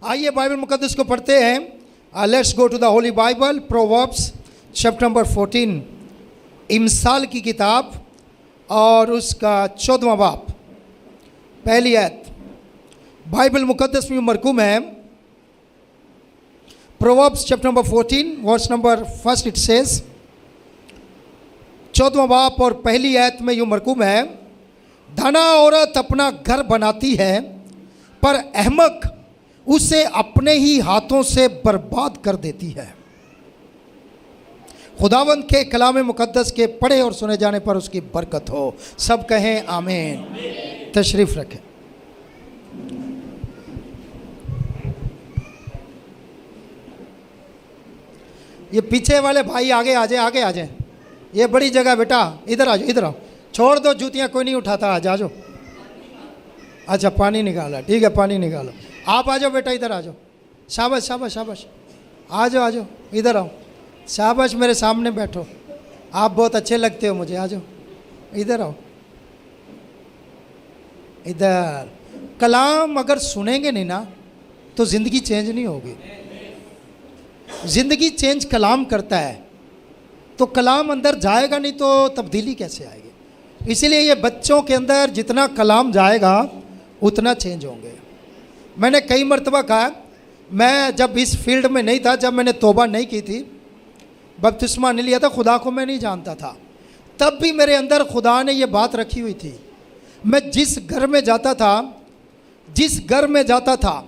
आइए बाइबल मुकद्दस को पढ़ते हैं। Let's go to the holy Bible, proverbs chapter number 14, इमसाल की किताब और उसका 14वां बाब, पहली आयत। बाइबल मुकद्दस में मरकूम है proverbs chapter number 14 verse number 1, it says, 14वां बाब और पहली आयत में यूँ मरकूम है, धना औरत अपना घर बनाती है पर अहमक उसे अपने ही हाथों से बर्बाद कर देती है। खुदावंद के कलाम मुकद्दस के पढ़े और सुने जाने पर उसकी बरकत हो। सब कहें आमीन। तशरीफ रखें। ये पीछे वाले भाई आगे आ जाए, आगे आ जाए। ये बड़ी जगह बेटा, इधर आ जाओ, इधर आओ। छोड़ दो जूतियाँ, कोई नहीं उठाता। आ जाओ। अच्छा पानी निकाला, ठीक है पानी निकालो। आप आ जाओ बेटा, इधर आ जाओ। शाबाश शाबाश शाबाश, आ जाओ आ जाओ, इधर आओ। शाबाश, मेरे सामने बैठो, आप बहुत अच्छे लगते हो मुझे। आ जाओ, इधर आओ, इधर। कलाम अगर सुनेंगे नहीं ना तो ज़िंदगी चेंज नहीं होगी। ज़िंदगी चेंज कलाम करता है, तो कलाम अंदर जाएगा नहीं तो तब्दीली कैसे आएगी। इसीलिए ये बच्चों के अंदर जितना कलाम जाएगा उतना चेंज होंगे। मैंने कई मरतबा कहा, मैं जब इस फील्ड में नहीं था, जब मैंने तौबा नहीं की थी, बपतिस्मा नहीं लिया था, खुदा को मैं नहीं जानता था, तब भी मेरे अंदर खुदा ने ये बात रखी हुई थी। मैं जिस घर में जाता था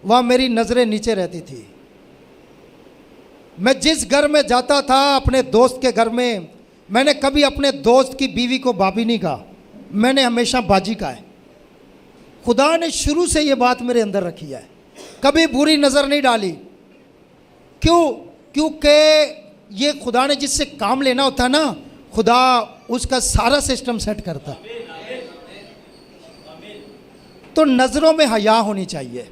वहाँ मेरी नज़रें नीचे रहती थी। मैं जिस घर में जाता था, अपने दोस्त के घर में, मैंने कभी अपने दोस्त की बीवी को भाभी नहीं कहा, मैंने हमेशा बाजी कहा है। खुदा ने शुरू से ये बात मेरे अंदर रखी है, कभी बुरी नज़र नहीं डाली। क्यों? क्योंकि ये खुदा ने जिससे काम लेना होता है ना, खुदा उसका सारा सिस्टम सेट करता है। तो नज़रों में हया होनी चाहिए।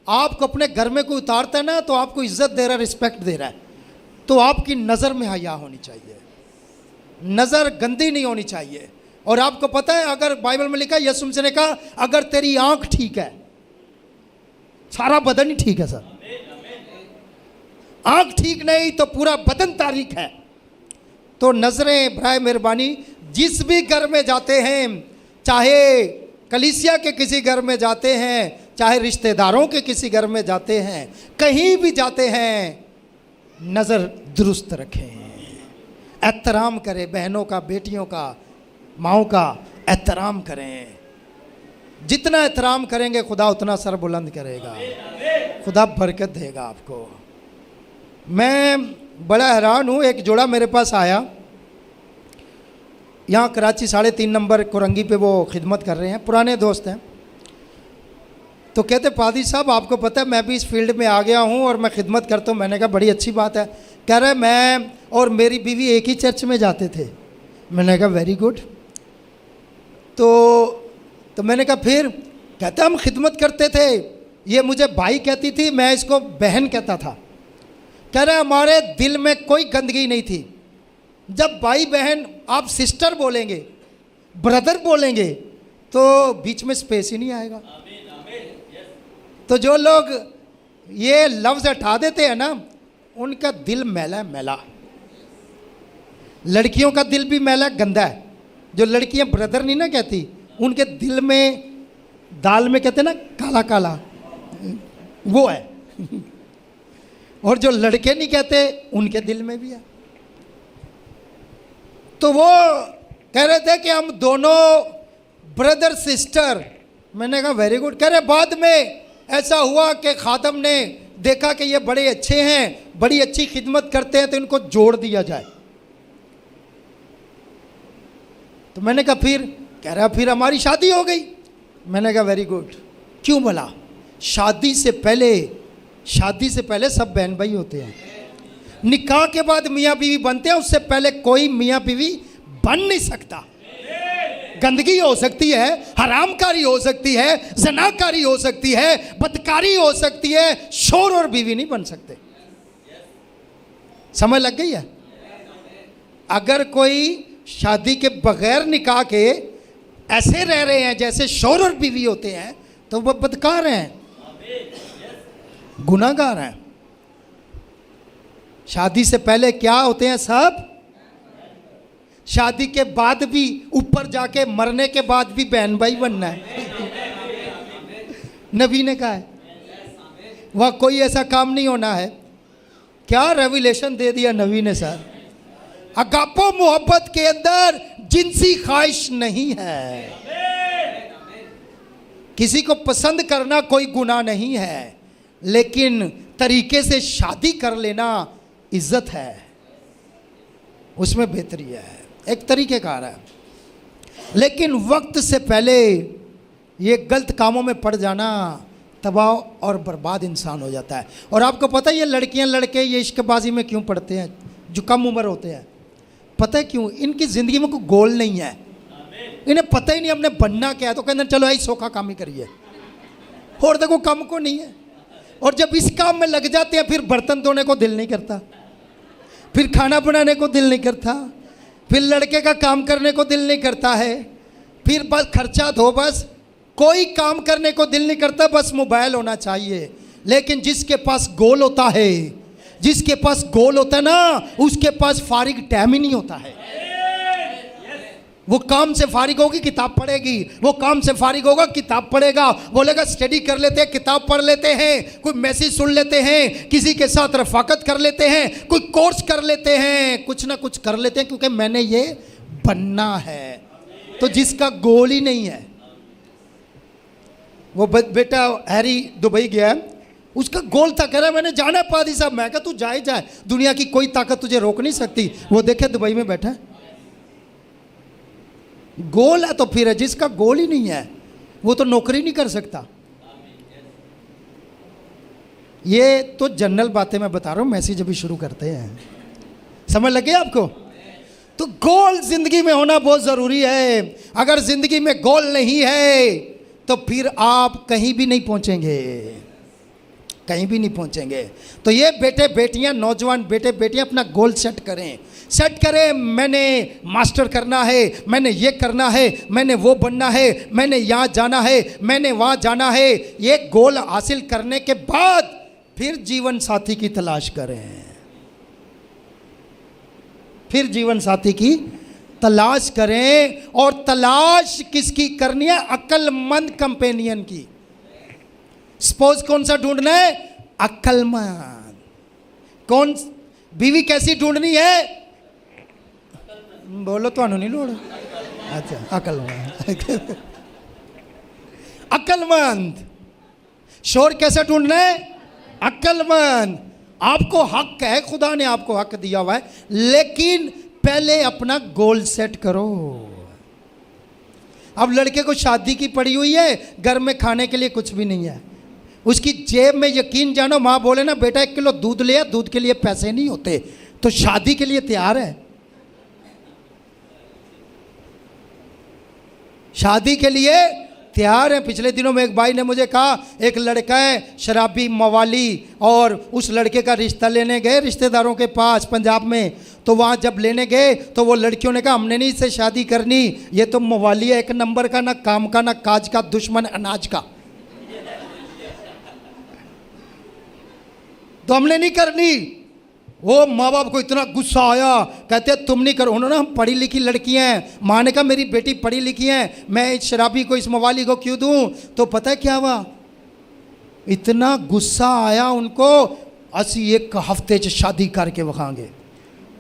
आपको अपने घर में कोई उतारता है ना, तो आपको इज्जत दे रहा है, रिस्पेक्ट दे रहा है, तो आपकी नज़र में हया होनी चाहिए। नज़र गंदी नहीं होनी चाहिए। और आपको पता है, अगर बाइबल में लिखा है, यीशु मसीह ने कहा, अगर तेरी आंख ठीक है सारा बदन ही ठीक है। सर, आंख ठीक नहीं तो पूरा बदन तारीक है। तो नजरें बराए मेहरबानी, जिस भी घर में जाते हैं, चाहे कलीसिया के किसी घर में जाते हैं, चाहे रिश्तेदारों के किसी घर में जाते हैं, कहीं भी जाते हैं, नज़र दुरुस्त रखें, एहतराम करें। बहनों का, बेटियों का, माओ का एहतराम करें। जितना एहतराम करेंगे खुदा उतना सर बुलंद करेगा, खुदा बरकत देगा आपको। मैं बड़ा हैरान हूँ, एक जोड़ा मेरे पास आया, यहाँ कराची 3.5 नंबर कोरंगी पे वो खिदमत कर रहे हैं, पुराने दोस्त हैं। तो कहते, पादी साहब आपको पता है मैं भी इस फील्ड में आ गया हूँ और मैं खिदमत करता हूँ। मैंने कहा बड़ी अच्छी बात है। कह रहे मैं और मेरी बीवी एक ही चर्च में जाते थे। मैंने कहा वेरी गुड। तो मैंने कहा फिर? कहते हम खिदमत करते थे, ये मुझे भाई कहती थी, मैं इसको बहन कहता था। कह रहे हमारे दिल में कोई गंदगी नहीं थी। जब भाई बहन आप सिस्टर बोलेंगे, ब्रदर बोलेंगे, तो बीच में स्पेस ही नहीं आएगा। तो जो लोग ये लफ्ज़ हटा देते हैं ना, उनका दिल मैला मैला। लड़कियों का दिल भी मैला गंदा है। जो लड़कियां ब्रदर नहीं ना कहती, उनके दिल में, दाल में कहते ना काला काला, वो है। और जो लड़के नहीं कहते, उनके दिल में भी है। तो वो कह रहे थे कि हम दोनों ब्रदर सिस्टर। मैंने कहा वेरी गुड। कह रहे बाद में ऐसा हुआ कि खादम ने देखा कि ये बड़े अच्छे हैं, बड़ी अच्छी खिदमत करते हैं, तो इनको जोड़ दिया जाए। तो मैंने कहा फिर? कह रहा फिर हमारी शादी हो गई। मैंने कहा वेरी गुड। क्यों भला? शादी से पहले सब बहन भाई होते हैं। निकाह के बाद मियाँ बीवी बनते हैं, उससे पहले कोई मियाँ बीवी बन नहीं सकता। गंदगी हो सकती है, हरामकारी हो सकती है, ज़नाकारी हो सकती है, बदकारी हो सकती है, शोर और बीवी नहीं बन सकते। समझ लग गई है? अगर कोई शादी के बगैर निकाह के ऐसे रह रहे हैं जैसे शौहर और बीवी होते हैं, तो वह बदकार हैं, गुनाहगार हैं। शादी से पहले क्या होते हैं सब, शादी के बाद भी, ऊपर जाके मरने के बाद भी बहन भाई बनना है। नबी ने कहा है वह कोई ऐसा काम नहीं होना है। क्या रेवलेशन दे दिया नबी ने सर। अगापो मोहब्बत के अंदर जिनसी ख्वाहिश नहीं है। किसी को पसंद करना कोई गुनाह नहीं है, लेकिन तरीके से शादी कर लेना इज्जत है, उसमें बेहतरी है, एक तरीक़ेकार है। लेकिन वक्त से पहले ये गलत कामों में पड़ जाना तबाह और बर्बाद इंसान हो जाता है। और आपको पता है ये लड़कियां लड़के ये इश्कबाजी में क्यों पड़ते हैं जो कम उम्र होते हैं? पता है क्यों? इनकी ज़िंदगी में कोई गोल नहीं है, इन्हें पता ही नहीं हमने बनना क्या है, तो कहते हैं चलो आई सोखा काम ही करिए, और देखो काम को नहीं है। और जब इस काम में लग जाते हैं फिर बर्तन धोने को दिल नहीं करता, फिर खाना बनाने को दिल नहीं करता, फिर लड़के का काम करने को दिल नहीं करता है, फिर बस खर्चा दो, बस कोई काम करने को दिल नहीं करता, बस मोबाइल होना चाहिए। लेकिन जिसके पास गोल होता है, जिसके पास गोल होता है ना, उसके पास फारिग टाइम ही नहीं होता है। वो काम से फारिग होगी किताब पढ़ेगी, वो काम से फारिग होगा किताब पढ़ेगा, बोलेगा स्टडी कर लेते हैं, किताब पढ़ लेते हैं, कोई मैसेज सुन लेते हैं, किसी के साथ रफाकत कर लेते हैं, कोई कोर्स कर लेते हैं, कुछ ना कुछ कर लेते हैं, क्योंकि मैंने ये बनना है। तो जिसका गोल ही नहीं है, वो बेटा हैरी दुबई गया, उसका गोल था, कह रहा मैंने जाना है पादी साहब। मैं कहा तू जाए जाए, दुनिया की कोई ताकत तुझे रोक नहीं सकती। वो देखे दुबई में बैठा है, गोल है तो फिर है, जिसका गोल ही नहीं है वो तो नौकरी नहीं कर सकता। ये तो जनरल बातें मैं बता रहा हूं, मैसेज अभी शुरू करते हैं, समझ लगे आपको? तो गोल जिंदगी में होना बहुत जरूरी है। अगर जिंदगी में गोल नहीं है तो फिर आप कहीं भी नहीं पहुंचेंगे, कहीं भी नहीं पहुंचेंगे। तो ये बेटे बेटियां, नौजवान बेटे बेटियां अपना गोल सेट करें, सेट करें। मैंने मास्टर करना है, मैंने ये करना है, मैंने वो बनना है, मैंने यहाँ जाना है, मैंने वहाँ जाना है। ये गोल हासिल करने के बाद फिर जीवन साथी की तलाश करें, फिर जीवन साथी की तलाश करें। और तलाश किसकी करनी है? अक्लमंद कंपेनियन की। स्पोज कौन सा ढूंढना है? अक्लमंद। कौन बीवी कैसी ढूंढनी है? बोलो तो नहीं लोड़। अच्छा अक्लमंद। अक्लमंद। शोर कैसा ढूंढना है? अक्लमंद। आपको हक है, खुदा ने आपको हक दिया हुआ है, लेकिन पहले अपना गोल सेट करो। अब लड़के को शादी की पड़ी हुई है, घर में खाने के लिए कुछ भी नहीं है, उसकी जेब में यकीन जानो माँ बोले ना बेटा 1 किलो दूध ले आ, दूध के लिए पैसे नहीं होते, तो शादी के लिए तैयार है, शादी के लिए तैयार है। पिछले दिनों में एक भाई ने मुझे कहा एक लड़का है शराबी मवाली, और उस लड़के का रिश्ता लेने गए रिश्तेदारों के पास पंजाब में। तो वहाँ जब लेने गए तो वो लड़कियों ने कहा हमने नहीं इससे शादी करनी, ये तो मवाली है 1 नंबर का, ना काम का ना काज का, दुश्मन अनाज का, तो हमने नहीं करनी। वो माँ बाप को इतना गुस्सा आया, कहते तुम नहीं करो। उन्होंने हम पढ़ी लिखी लड़की हैं, माँ ने कहा मेरी बेटी पढ़ी लिखी है, मैं इस शराबी को इस मवाली को क्यों दूं? तो पता है क्या हुआ? इतना गुस्सा आया उनको, असी 1 हफ्ते च शादी करके वखांगे।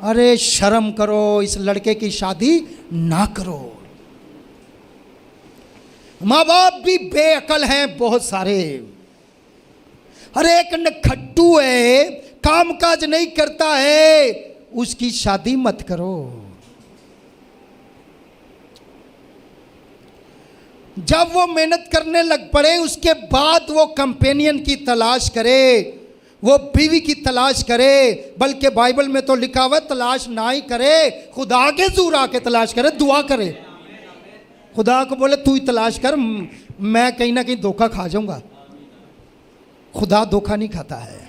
अरे शर्म करो, इस लड़के की शादी ना करो। माँ बाप भी बेअकल हैं बहुत सारे। अरे एक नखट्टू है, काम काज नहीं करता है, उसकी शादी मत करो। जब वो मेहनत करने लग पड़े उसके बाद वो कंपेनियन की तलाश करे, वो बीवी की तलाश करे। बल्कि बाइबल में तो लिखा हुआ तलाश ना ही करे, खुदा के ज़ूर आके तलाश करे, दुआ करे, खुदा को बोले तू ही तलाश कर, मैं कहीं ना कहीं धोखा खा जाऊंगा। खुदा धोखा नहीं खाता है,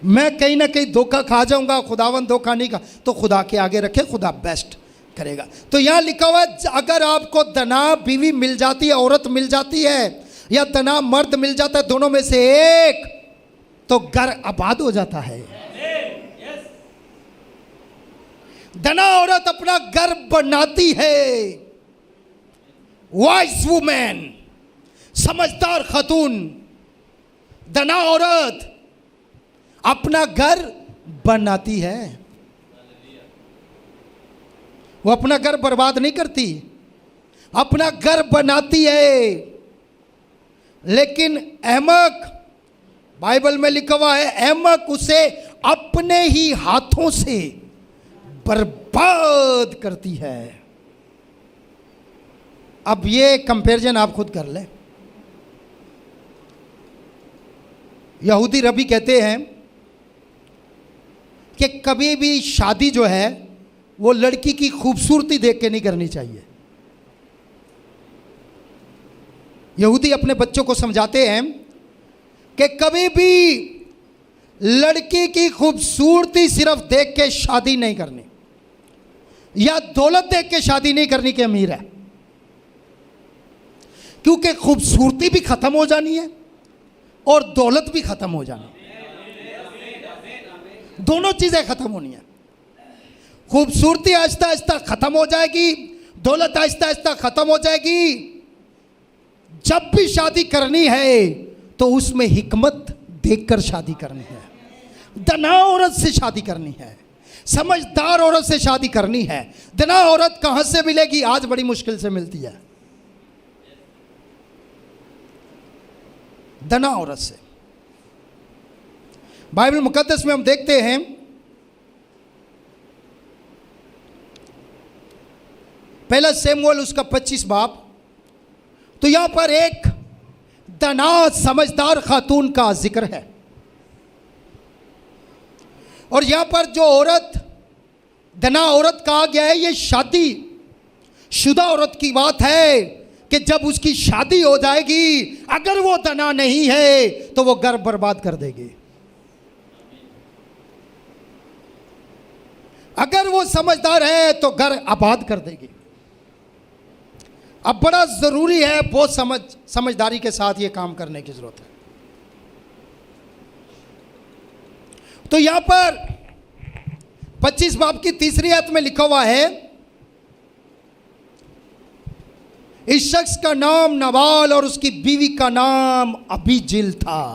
मैं कहीं ना कहीं धोखा खा जाऊंगा, खुदावन धोखा नहीं खा। तो खुदा के आगे रखे, खुदा बेस्ट करेगा। तो यहाँ लिखा हुआ है अगर आपको दना बीवी मिल जाती है, औरत मिल जाती है, या तना मर्द मिल जाता है, दोनों में से एक, तो घर आबाद हो जाता है। दना औरत अपना घर बनाती है। वाइज वुमेन, समझदार खातून, दना औरत अपना घर बनाती है। वो अपना घर बर्बाद नहीं करती, अपना घर बनाती है। लेकिन अहमक, बाइबल में लिखा हुआ है, अहमक उसे अपने ही हाथों से बर्बाद करती है। अब ये कंपैरिजन आप खुद कर लें। यहूदी रबी कहते हैं कि कभी भी शादी जो है वो लड़की की खूबसूरती देख के नहीं करनी चाहिए। यहूदी अपने बच्चों को समझाते हैं कि कभी भी लड़की की खूबसूरती सिर्फ देख के शादी नहीं करनी, या दौलत देख के शादी नहीं करनी कि अमीर है, क्योंकि खूबसूरती भी खत्म हो जानी है और दौलत भी खत्म हो जानी है। दोनों चीजें खत्म होनी है। खूबसूरती आहिस्ता आहिस्ता खत्म हो जाएगी, दौलत आहिस्ता आहिस्ता खत्म हो जाएगी। जब भी शादी करनी है तो उसमें हिकमत देखकर शादी करनी है, दना औरत से शादी करनी है, समझदार औरत से शादी करनी है। दना औरत कहां से मिलेगी? आज बड़ी मुश्किल से मिलती है, दना औरत से। बाइबल मुकद्दस में हम देखते हैं पहला शमूएल उसका 25 बाब, तो यहां पर एक दना समझदार खातून का जिक्र है। और यहां पर जो औरत दना औरत कहा गया है, ये शादी शुदा औरत की बात है कि जब उसकी शादी हो जाएगी, अगर वो दना नहीं है तो वो घर बर्बाद कर देगी। अगर वो समझदार है तो घर आबाद कर देगी। अब बड़ा जरूरी है, बहुत समझदारी के साथ ये काम करने की जरूरत है। तो यहां पर 25 बाब की तीसरी आयत में लिखा हुआ है, इस शख्स का नाम नवाल और उसकी बीवी का नाम अबीजिल था।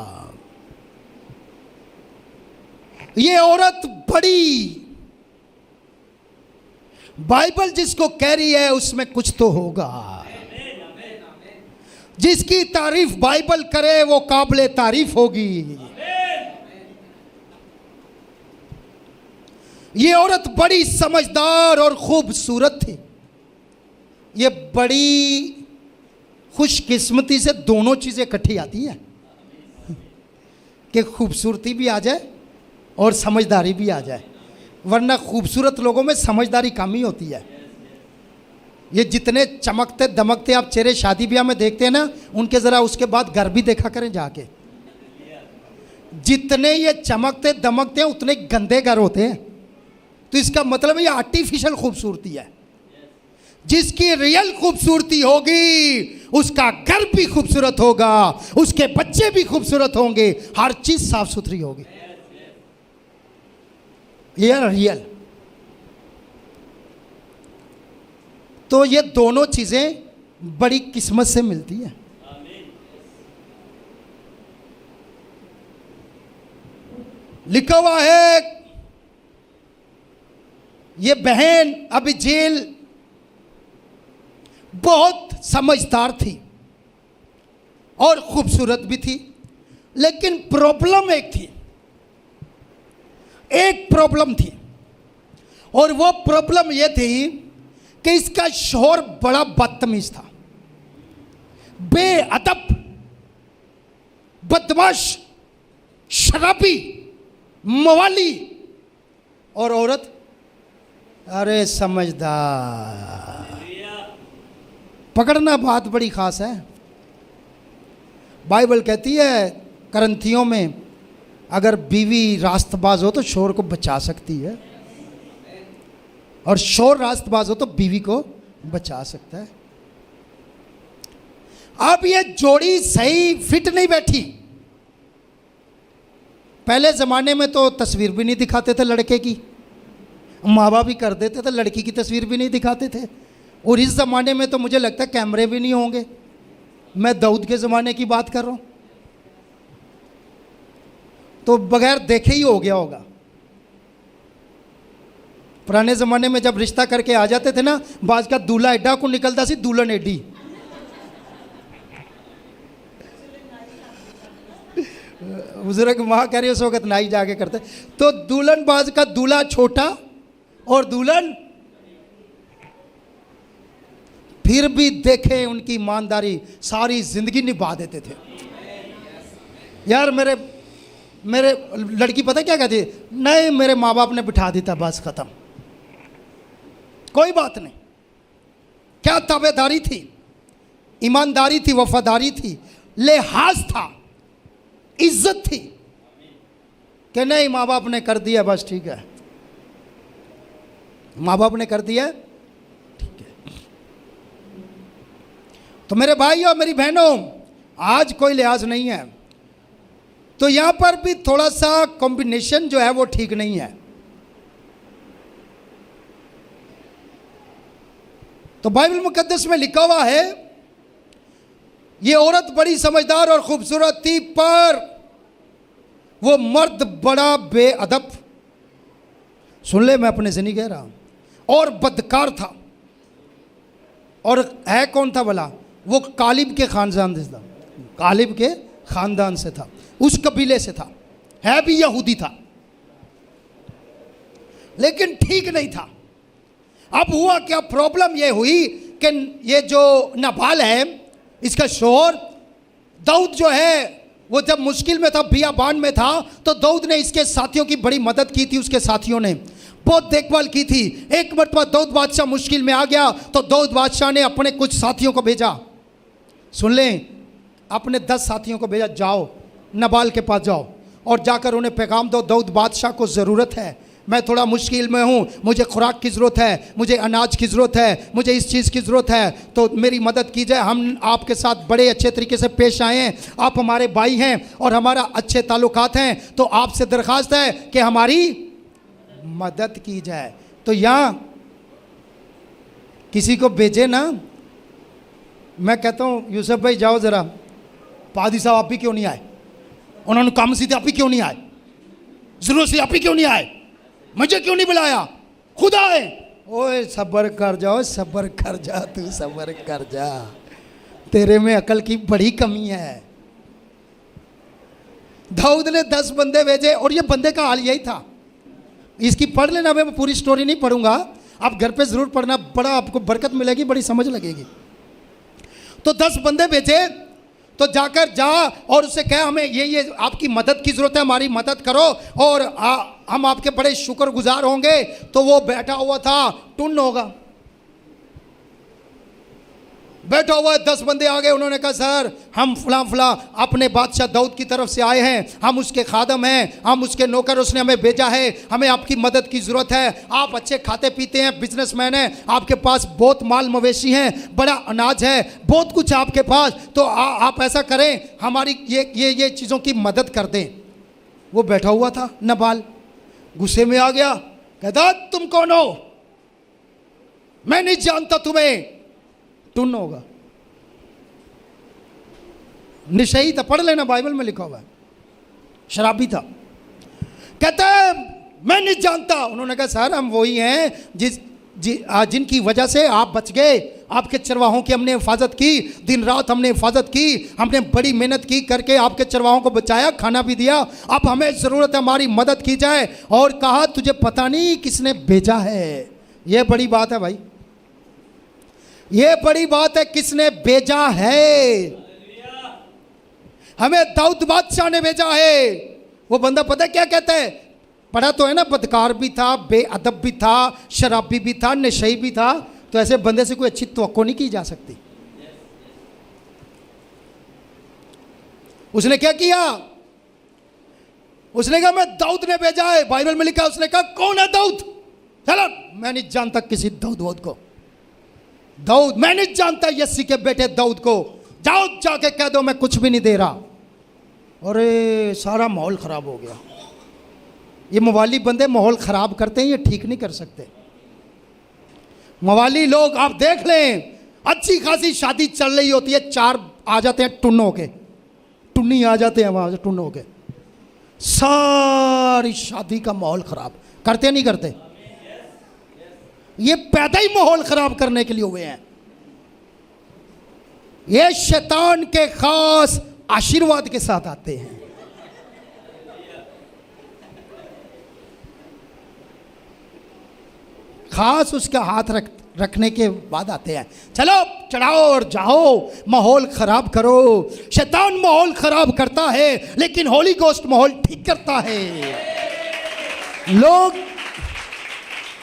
ये औरत बड़ी, बाइबल जिसको कह रही है उसमें कुछ तो होगा। जिसकी तारीफ बाइबल करे वो काबिले तारीफ होगी। ये औरत बड़ी समझदार और खूबसूरत थी। ये बड़ी खुशकिस्मती से दोनों चीजें इकट्ठी आती हैं कि खूबसूरती भी आ जाए और समझदारी भी आ जाए, वरना खूबसूरत लोगों में समझदारी कम ही होती है। ये जितने चमकते दमकते आप चेहरे शादी ब्याह में देखते हैं ना, उनके ज़रा उसके बाद घर भी देखा करें जाके। जितने ये चमकते दमकते हैं उतने गंदे घर होते हैं। तो इसका मतलब ये आर्टिफिशियल खूबसूरती है। जिसकी रियल खूबसूरती होगी उसका घर भी खूबसूरत होगा, उसके बच्चे भी खूबसूरत होंगे, हर चीज साफ सुथरी होगी। ये रियल। तो ये दोनों चीजें बड़ी किस्मत से मिलती है। लिखा हुआ है ये बहन अबीजेल बहुत समझदार थी और खूबसूरत भी थी, लेकिन प्रॉब्लम एक प्रॉब्लम थी और वो प्रॉब्लम ये थी कि इसका शौहर बड़ा बदतमीज था, बेअदब, बदमाश, शराबी, मवाली, और औरत अरे समझदार। पकड़ना बात बड़ी खास है। बाइबल कहती है करंथियों में अगर बीवी रास्तबाज हो तो शौहर को बचा सकती है, और शौहर रास्तबाज हो तो बीवी को बचा सकता है। अब ये जोड़ी सही फिट नहीं बैठी। पहले ज़माने में तो तस्वीर भी नहीं दिखाते थे लड़के की, माँ बाप भी कर देते थे, लड़की की तस्वीर भी नहीं दिखाते थे। और इस ज़माने में तो मुझे लगता है कैमरे भी नहीं होंगे। मैं दाऊद के ज़माने की बात कर रहा हूँ, तो बगैर देखे ही हो गया होगा। पुराने ज़माने में जब रिश्ता करके आ जाते थे ना, बाज का दूल्हा एडा को निकलता सी, दुल्हन एडी। बुजुर्ग माँ कह रही उस वक्त नाई जाके करते, तो दुल्हन बाज का दूल्हा छोटा और दुल्हन, फिर भी देखें उनकी ईमानदारी, सारी जिंदगी निभा देते थे। यार मेरे लड़की पता क्या कहती है, नहीं मेरे माँ बाप ने बिठा दी था, बस खत्म, कोई बात नहीं। क्या ताबेदारी थी, ईमानदारी थी, वफादारी थी, लिहाज था, इज्जत थी कि नहीं माँ बाप ने कर दिया बस ठीक है, माँ बाप ने कर दिया ठीक है। तो मेरे भाई और मेरी बहनों, आज कोई लिहाज नहीं है, तो यहां पर भी थोड़ा सा कॉम्बिनेशन जो है वो ठीक नहीं है। तो बाइबल मुकद्दस में लिखा हुआ है, ये औरत बड़ी समझदार और खूबसूरत थी, पर वो मर्द बड़ा बेअदब, सुन ले मैं अपने से नहीं कह रहा, और बदकार था। और है कौन था भला? वो कालिब के खानदान से था, कालिब के खानदान से था, उस कबीले से था, है भी यहूदी था, लेकिन ठीक नहीं था। अब हुआ क्या, प्रॉब्लम ये हुई कि ये जो नाबाल है, इसका शोहर दाऊद जो है, वो जब मुश्किल में था, बियाबान में था, तो दाऊद ने इसके साथियों की बड़ी मदद की थी, उसके साथियों ने बहुत देखभाल की थी। एक मरतबा दाऊद बादशाह मुश्किल में आ गया, तो दाऊद बादशाह ने अपने कुछ साथियों को भेजा, सुन लें, अपने 10 साथियों को भेजा, जाओ नाबाल के पास जाओ और जाकर उन्हें पैगाम दो, दाऊद बादशाह को ज़रूरत है, मैं थोड़ा मुश्किल में हूँ, मुझे खुराक की ज़रूरत है, मुझे अनाज की ज़रूरत है, मुझे इस चीज़ की ज़रूरत है, तो मेरी मदद की जाए। हम आपके साथ बड़े अच्छे तरीके से पेश आए हैं, आप हमारे भाई हैं और हमारा अच्छे ताल्लुकात हैं, तो आपसे दरख्वास्त है कि हमारी मदद की जाए। तो यहाँ किसी को भेजे ना, मैं कहता हूँ यूसुफ भाई जाओ ज़रा, पादी साहब आप ही क्यों नहीं आए, उन्होंने काम सीधे आप ही क्यों नहीं आए, ज़रूरत से आप ही क्यों नहीं आए, मुझे क्यों नहीं बुलाया, खुद आए। ओए सब्र कर जाओ, सब्र कर जा, तू सब्र कर जा, तेरे में अकल की बड़ी कमी है। दाऊद ने 10 बंदे भेजे और ये बंदे का हाल यही था। इसकी पढ़ लेना, मैं पूरी स्टोरी नहीं पढ़ूंगा, आप घर पे ज़रूर पढ़ना, बड़ा आपको बरकत मिलेगी, बड़ी समझ लगेगी। तो 10 बंदे भेजे, तो जाकर जा और उससे कह हमें ये आपकी मदद की ज़रूरत है, हमारी मदद करो और हम आपके बड़े शुक्रगुजार होंगे। तो वो बैठा हुआ था, टुन होगा, बैठा हुआ है, 10 बंदे आ गए, उन्होंने कहा सर हम फला अपने बादशाह दाऊद की तरफ से आए हैं, हम उसके खादम हैं, हम उसके नौकर, उसने हमें भेजा है, हमें आपकी मदद की ज़रूरत है। आप अच्छे खाते पीते हैं, बिजनेसमैन हैं, आपके पास बहुत माल मवेशी हैं, बड़ा अनाज है, बहुत कुछ आपके पास, तो आप ऐसा करें, हमारी ये चीज़ों की मदद कर दें। वो बैठा हुआ था नाबाल, गुस्से में आ गया, कहता तुम कौन हो, मैं नहीं जानता तुम्हें। टुन होगा, निशई था, पढ़ लेना बाइबल में लिखा हुआ है, शराबी था। कहता है मैं नहीं जानता। उन्होंने कहा सर हम वही हैं जिनकी वजह से आप बच गए, आपके चरवाहों की हमने हिफाजत की, दिन रात हमने हिफाजत की, हमने बड़ी मेहनत की करके आपके चरवाहों को बचाया, खाना भी दिया, अब हमें ज़रूरत है हमारी मदद की जाए। और कहा तुझे पता नहीं किसने भेजा है। यह बड़ी बात है भाई, ये बड़ी बात है, किसने भेजा है, हमें दाऊद बादशाह ने भेजा है। वो बंदा पता क्या कहता है, पढ़ा तो है ना, बदकार भी था, बेअदब भी था, शराबी भी था, नशई भी था, तो ऐसे बंदे से कोई अच्छी तवक्को नहीं की जा सकती। उसने क्या किया, उसने कहा मैं दाऊद ने भेजा है, बाइबल में लिखा। उसने कहा कौन है दाऊद, चलो मैं नहीं जानता किसी दाऊद को, दाऊद मैं नहीं जानता, यस्सी के बेटे दाऊद को, जाओ जाके कह दो मैं कुछ भी नहीं दे रहा। अरे सारा माहौल ख़राब हो गया। ये मवाली बंदे माहौल ख़राब करते हैं, ये ठीक नहीं कर सकते। मवाली लोग आप देख लें, अच्छी खासी शादी चल रही होती है, चार आ जाते हैं टुन्नों के, टुन्नी आ जाते हैं वहाँ से टुन्नों के, सारी शादी का माहौल ख़राब करते नहीं करते? ये पैदा ही माहौल ख़राब करने के लिए हुए हैं। ये शैतान के खास आशीर्वाद के साथ आते हैं। खास उसका हाथ रखने के बाद आते हैं। चलो चढ़ाओ और जाओ, माहौल खराब करो। शैतान माहौल खराब करता है, लेकिन होली गोस्ट माहौल ठीक करता है। लोग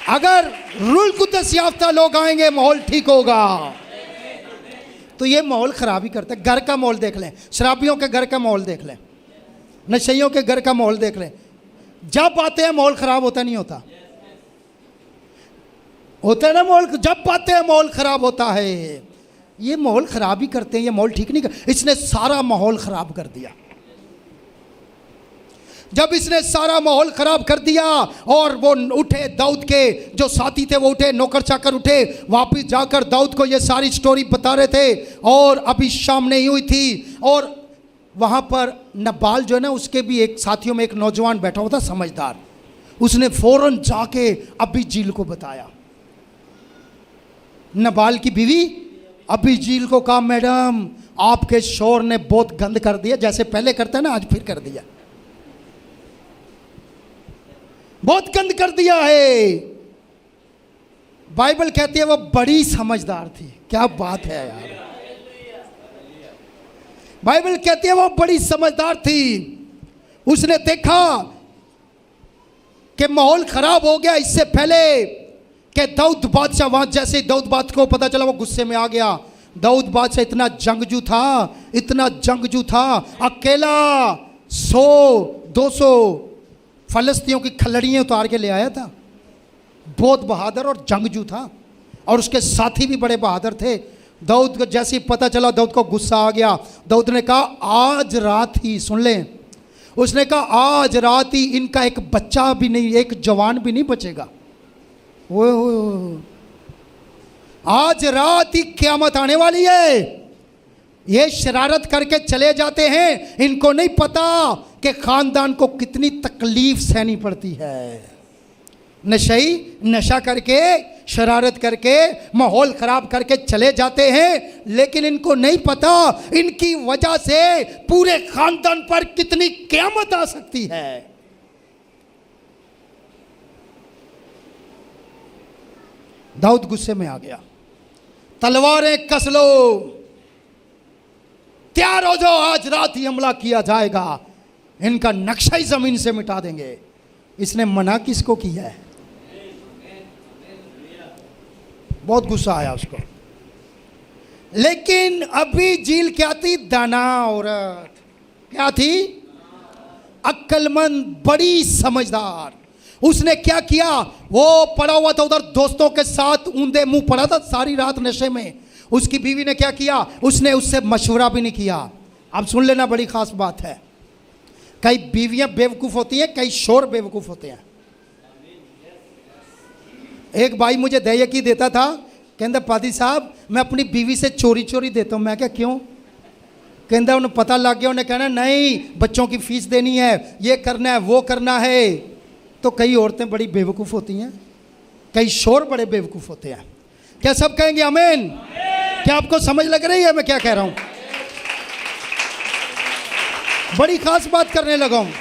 अगर रूल कुद्दस याफ्ता लोग आएंगे, माहौल ठीक होगा। तो ये माहौल खराब ही करते हैं। घर का माहौल देख लें, शराबियों के घर का माहौल देख लें, नशइयों के घर का माहौल देख लें। जब आते हैं माहौल खराब होता नहीं होता? होता है ना माहौल, जब आते हैं माहौल खराब होता है। ये माहौल खराब ही करते हैं, ये माहौल ठीक नहीं कर। इसने सारा माहौल खराब कर दिया। जब इसने सारा माहौल खराब कर दिया और वो उठे, दाऊद के जो साथी थे वो उठे, नौकर चाकर उठे, वापिस जाकर दाऊद को ये सारी स्टोरी बता रहे थे। और अभी शाम नहीं हुई थी और वहाँ पर नबाल जो है ना, उसके भी एक साथियों में एक नौजवान बैठा हुआ था समझदार। उसने फौरन जाके अभी झील को बताया। नबाल की बीवी अभी झील को कहा, मैडम आपके शोर ने बहुत गंद कर दिया, जैसे पहले करता है ना आज फिर कर दिया, बहुत गंद कर दिया है। बाइबल कहती है वो बड़ी समझदार थी। क्या बात है यार, बाइबल कहती है वो बड़ी समझदार थी। उसने देखा कि माहौल खराब हो गया इससे पहले कि दाऊद बादशाह, वहां जैसे दाऊद बादशाह को पता चला वो गुस्से में आ गया। दाऊद बादशाह इतना जंगजू था, इतना जंगजू था, अकेला 100-200 फलस्तियों की खलड़ियाँ उतार के ले आया था। बहुत बहादुर और जंगजू था और उसके साथी भी बड़े बहादुर थे। दाऊद को जैसे ही पता चला, दाऊद को गुस्सा आ गया। दाऊद ने कहा आज रात ही, सुन लें, उसने कहा आज रात ही इनका एक बच्चा भी नहीं, एक जवान भी नहीं बचेगा। वो आज रात ही क़यामत आने वाली है। ये शरारत करके चले जाते हैं, इनको नहीं पता कि खानदान को कितनी तकलीफ सहनी पड़ती है। नशई नशा करके, शरारत करके, माहौल खराब करके चले जाते हैं, लेकिन इनको नहीं पता इनकी वजह से पूरे खानदान पर कितनी क़यामत आ सकती है। दाऊद गुस्से में आ गया, तलवारें कस लो, तैयार हो जाओ, आज रात ही हमला किया जाएगा, इनका नक्शा ही जमीन से मिटा देंगे। इसने मना किसको किया है? बहुत गुस्सा आया उसको। लेकिन अभी झील क्या थी? दाना औरत। क्या थी? अक्लमंद, बड़ी समझदार। उसने क्या किया? वो पड़ा हुआ था उधर दोस्तों के साथ, ऊंधे मुंह पड़ा था सारी रात नशे में। उसकी बीवी ने क्या किया? उसने उससे मशवरा भी नहीं किया। अब सुन लेना, बड़ी खास बात है। कई बीवियां बेवकूफ़ होती हैं, कई शोर बेवकूफ़ होते हैं। एक भाई मुझे दयकी देता था, कहता पादी साहब मैं अपनी बीवी से चोरी चोरी देता हूँ। मैं क्या, क्यों? कहता उन्हें पता लग गया, उन्हें कहना नहीं बच्चों की फीस देनी है, ये करना है, वो करना है। तो कई औरतें बड़ी बेवकूफ़ होती हैं, कई शोर बड़े बेवकूफ़ होते हैं। क्या सब कहेंगे आमीन? क्या आपको समझ लग रही है मैं क्या कह रहा हूँ? बड़ी खास बात करने लगा हूँ।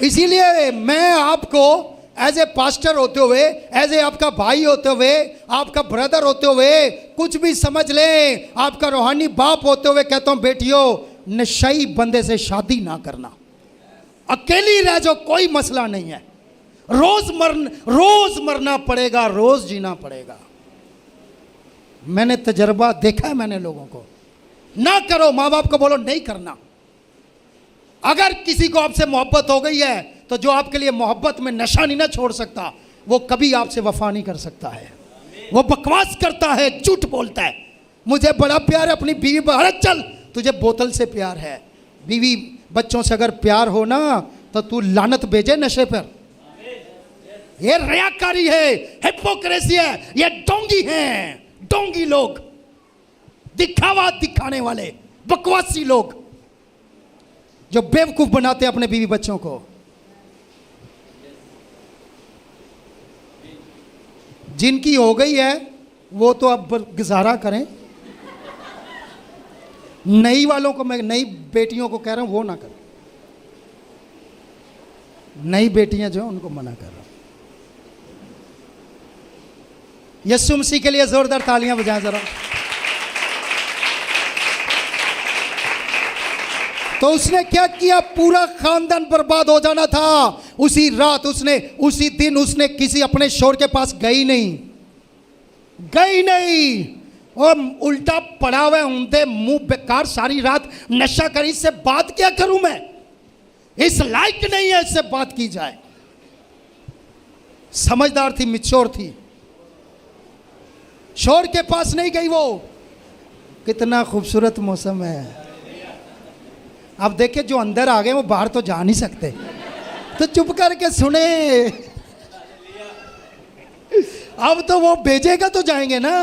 इसीलिए मैं आपको एज ए पास्टर होते हुए, एज ए आपका भाई होते हुए, आपका ब्रदर होते हुए, कुछ भी समझ लें, आपका रूहानी बाप होते हुए कहता हूँ बेटियों, नशई बंदे से शादी ना करना। अकेली रह जाओ, कोई मसला नहीं है। रोज मरना पड़ेगा, रोज जीना पड़ेगा। मैंने तजर्बा देखा है, मैंने लोगों को। ना करो, माँ बाप को बोलो नहीं करना। अगर किसी को आपसे मोहब्बत हो गई है तो जो आपके लिए मोहब्बत में नशा नहीं ना छोड़ सकता, वो कभी आपसे वफा नहीं कर सकता है। वो बकवास करता है, झूठ बोलता है। मुझे बड़ा प्यार है अपनी बीवी पर। अरे चल, तुझे बोतल से प्यार है, बीवी बच्चों से अगर प्यार हो ना तो तू लानत भेजे नशे पर। ये रियाकारी है, हिपोक्रेसी है, ये डोंगी हैं, डोंगी लोग, दिखावा दिखाने वाले बकवासी लोग जो बेवकूफ बनाते हैं अपने बीवी बच्चों को। जिनकी हो गई है वो तो अब गुजारा करें, नई वालों को, मैं नई बेटियों को कह रहा हूं वो ना करें, नई बेटियां जो उनको मना कर रहा हूं। यीशु मसीह के लिए जोरदार तालियां बजाएं जरा। तो उसने क्या किया, पूरा खानदान बर्बाद हो जाना था। उसी रात उसने, उसी दिन उसने किसी अपने शोहर के पास गई नहीं, और उल्टा पड़ा हुआ ऊंधे मुंह बेकार सारी रात नशा करी। इससे बात क्या करूं मैं, इस लायक नहीं है इससे बात की जाए। समझदार थी, मिच्योर थी, शोहर के पास नहीं गई वो। कितना खूबसूरत मौसम है। अब देखिए जो अंदर आ गए वो बाहर तो जा नहीं सकते, तो चुप करके सुने। अब तो वो भेजेगा तो जाएंगे ना,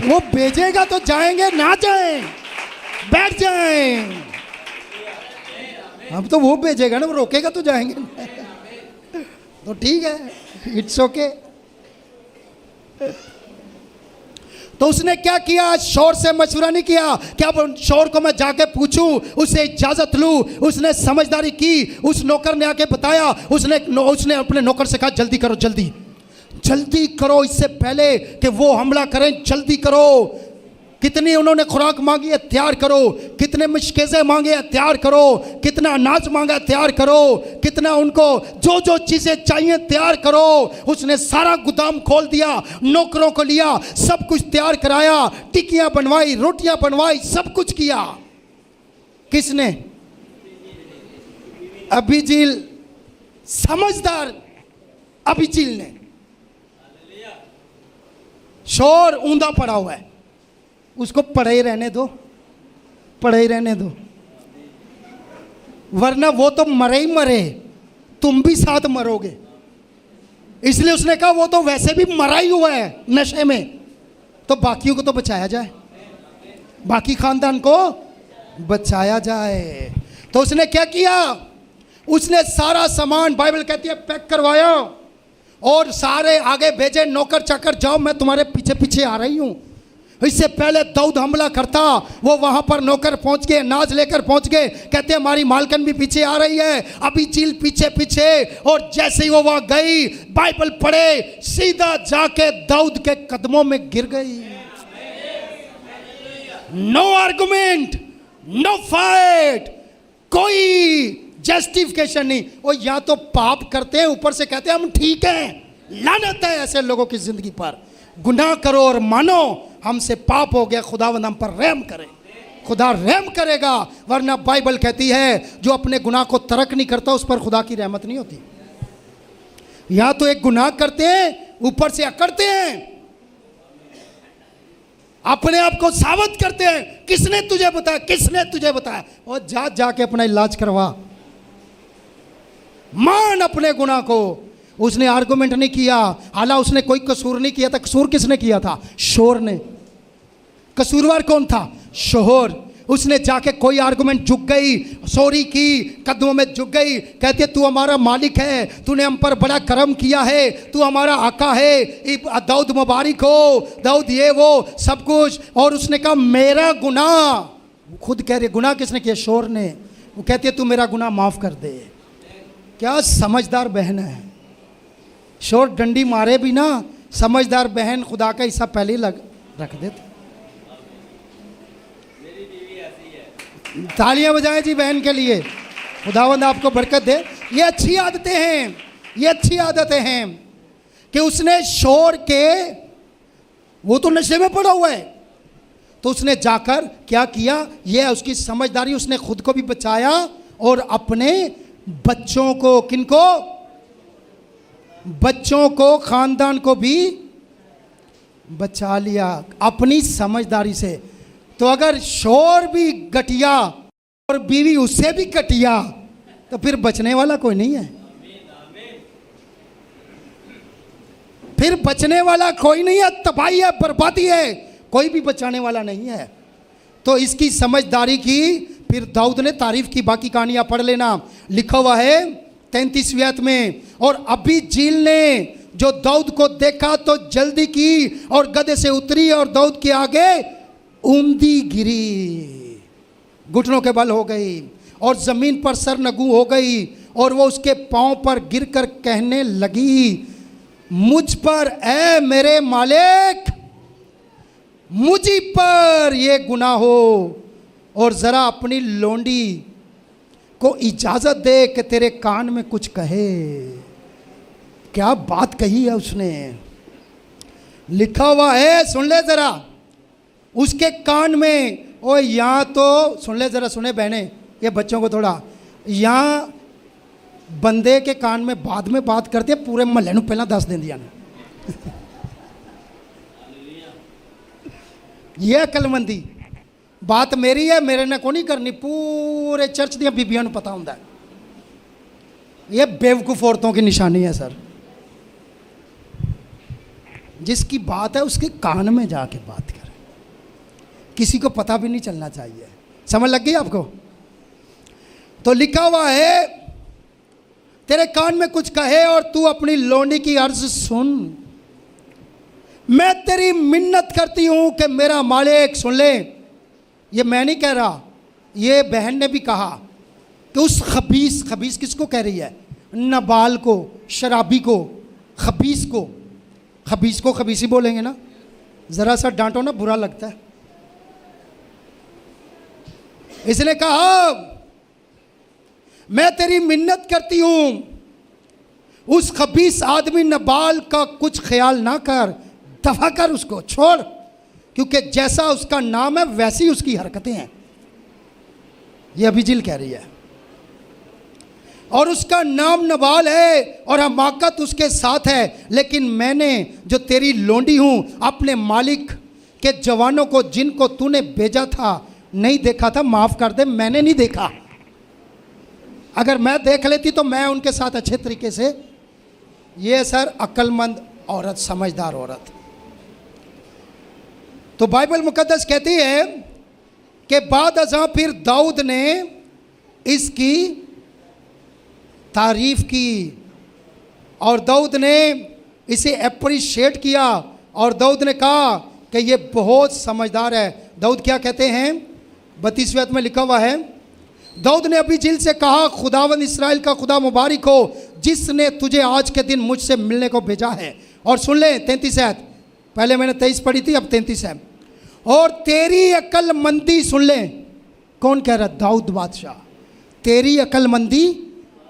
वो भेजेगा तो जाएंगे, ना जाएं बैठ जाएं। अब तो वो भेजेगा ना, वो रोकेगा तो जाएंगे। तो ठीक है, इट्स ओके। तो उसने क्या किया, शोर से मशवरा नहीं किया, क्या शोर को मैं जाके पूछूं, उसे इजाजत लूं। उसने समझदारी की, उस नौकर ने आके बताया, उसने अपने नौकर से कहा जल्दी करो, जल्दी करो, इससे पहले कि वो हमला करें, जल्दी करो। कितनी उन्होंने खुराक मांगी है, तैयार करो। कितने मुश्किलें मांगे हैं, तैयार करो। कितना अनाज मांगा, तैयार करो। कितना उनको जो जो चीज़ें चाहिए तैयार करो। उसने सारा गोदाम खोल दिया, नौकरों को लिया, सब कुछ तैयार कराया, टिक्कियाँ बनवाई, रोटियाँ बनवाई, सब कुछ किया। किसने? अबीजील, समझदार अबीजील ने। शोर ऊंधा पड़ा हुआ है, उसको पड़े ही रहने दो, वरना वो तो मरे ही मरे, तुम भी साथ मरोगे। इसलिए उसने कहा वो तो वैसे भी मरा ही हुआ है नशे में, तो बाकियों को तो बचाया जाए, बाकी खानदान को बचाया जाए। तो उसने क्या किया, उसने सारा सामान, बाइबल कहती है, पैक करवाया और सारे आगे भेजे, नौकर चाकर जाओ, मैं तुम्हारे पीछे पीछे आ रही हूं। इससे पहले दाऊद हमला करता, वो वहां पर नौकर पहुंच गए, नाज लेकर पहुंच गए, कहते हैं हमारी मालकन भी पीछे आ रही है, अबीजील पीछे पीछे। और जैसे ही वो वहां गई, बाइबल पढ़े, सीधा जाके दाऊद के कदमों में गिर गई। नो आर्गुमेंट, नो फाइट, कोई जस्टिफिकेशन नहीं। वो या तो पाप करते हैं, ऊपर से कहते हैं हम ठीक हैं। लानत है ऐसे लोगों की जिंदगी पर। गुनाह करो और मानो हमसे पाप हो गया, खुदावंद हम पर रहम करे, खुदा रहम करेगा। वरना बाइबल कहती है जो अपने गुनाह को तर्क नहीं करता उस पर खुदा की रहमत नहीं होती। या तो एक गुनाह करते हैं, ऊपर से अकड़ते हैं, अपने आप को साबित करते हैं, किसने तुझे बताया, किसने तुझे बताया, और जाके अपना इलाज करवा, मान अपने गुनाह को। उसने आर्गुमेंट नहीं किया, हालांकि उसने कोई कसूर नहीं किया था। कसूर किसने किया था? शोर ने। कसूरवार कौन था? शोहर। उसने जाके कोई आर्गुमेंट, झुक गई, सॉरी की, कदमों में झुक गई, कहते तू हमारा मालिक है, तूने हम पर बड़ा करम किया है, तू हमारा आका है, दाऊद मुबारक हो, दाऊद ये वो सब कुछ। और उसने कहा मेरा गुनाह, खुद कह रहे गुनाह किसने किया? शोर ने। वो कहती है तू मेरा गुनाह माफ कर दे। क्या समझदार बहन है। शोर डंडी मारे भी ना, समझदार बहन खुदा का हिस्सा पहले ही रख देती। तालियां बजाएं जी बहन के लिए, खुदावंद आपको बरकत दे। ये अच्छी आदतें हैं, ये अच्छी आदतें हैं कि उसने शोर के, वो तो नशे में पड़ा हुआ है, तो उसने जाकर क्या किया, ये उसकी समझदारी, उसने खुद को भी बचाया और अपने बच्चों को, किनको? बच्चों को, खानदान को भी बचा लिया अपनी समझदारी से। तो अगर शोर भी घटिया और बीवी उससे भी घटिया, तो फिर बचने वाला कोई नहीं है। फिर बचने वाला कोई नहीं है, तबाही है, बर्बादी है, कोई भी बचाने वाला नहीं है। तो इसकी समझदारी की फिर दाऊद ने तारीफ की। बाकी कहानियां पढ़ लेना, लिखा हुआ है 33वीं आयत में, और अभी झील ने जो दाऊद को देखा तो जल्दी की और गधे से उतरी और दाऊद के आगे ऊंधी गिरी, घुटनों के बल हो गई और जमीन पर सरनगू हो गई, और वो उसके पांव पर गिरकर कहने लगी, मुझ पर ऐ मेरे मालिक, मुझी पर ये गुनाह हो, और जरा अपनी लोंडी को इजाजत दे कि तेरे कान में कुछ कहे। क्या बात कही है उसने, लिखा हुआ है, सुन ले जरा, उसके कान में। ओ यहाँ तो सुन ले जरा, सुने बहने, ये बच्चों को थोड़ा, यहाँ बंदे के कान में बाद में बात करते, पूरे महल्ले नूं पहला दस देंदियां ने। ये अकलमंदी बात मेरी है, मेरे ने को नहीं करनी, पूरे चर्च दी बीबियां नूं पता हुंदा है। ये बेवकूफ औरतों की निशानी है सर। जिसकी बात है उसके कान में जाके बात करें, किसी को पता भी नहीं चलना चाहिए। समझ लग गई आपको? तो लिखा हुआ है, तेरे कान में कुछ कहे और तू अपनी लोंडी की अर्ज सुन। मैं तेरी मिन्नत करती हूं कि मेरा मालिक सुन ले। ये मैं नहीं कह रहा, ये बहन ने भी कहा कि उस खबीस, खबीस किसको कह रही है? नबाल को, शराबी को, खबीस को। खबीस को खबीसी बोलेंगे ना, जरा सा डांटो ना, बुरा लगता है। इसने कहा, मैं तेरी मिन्नत करती हूं, उस खबीस आदमी नबाल का कुछ ख्याल ना कर, दफा कर उसको, छोड़, क्योंकि जैसा उसका नाम है वैसी उसकी हरकतें हैं। यह अभिजिल कह रही है, और उसका नाम नबाल है और हमाकत उसके साथ है। लेकिन मैंने जो तेरी लोंडी हूं, अपने मालिक के जवानों को जिनको तूने भेजा था नहीं देखा था। माफ कर दे, मैंने नहीं देखा। अगर मैं देख लेती तो मैं उनके साथ अच्छे तरीके से। ये सर अक्लमंद औरत, समझदार औरत। तो बाइबल मुकद्दस कहती है कि बाद अज़ां फिर दाऊद ने इसकी तारीफ की और दाऊद ने इसे अप्रिशिएट किया, और दाऊद ने कहा कि ये बहुत समझदार है। दाऊद क्या कहते हैं? 32वें आयत में लिखा हुआ है, दाऊद ने अबीजिल से कहा, खुदावंद इस्राएल का खुदा मुबारक हो, जिसने तुझे आज के दिन मुझसे मिलने को भेजा है। और सुन ले 33 आयत, पहले मैंने 23 पढ़ी थी, अब 33 है। और तेरी अक्लमंदी, सुन ले, कौन कह रहा? दाऊद बादशाह। तेरी अक्लमंदी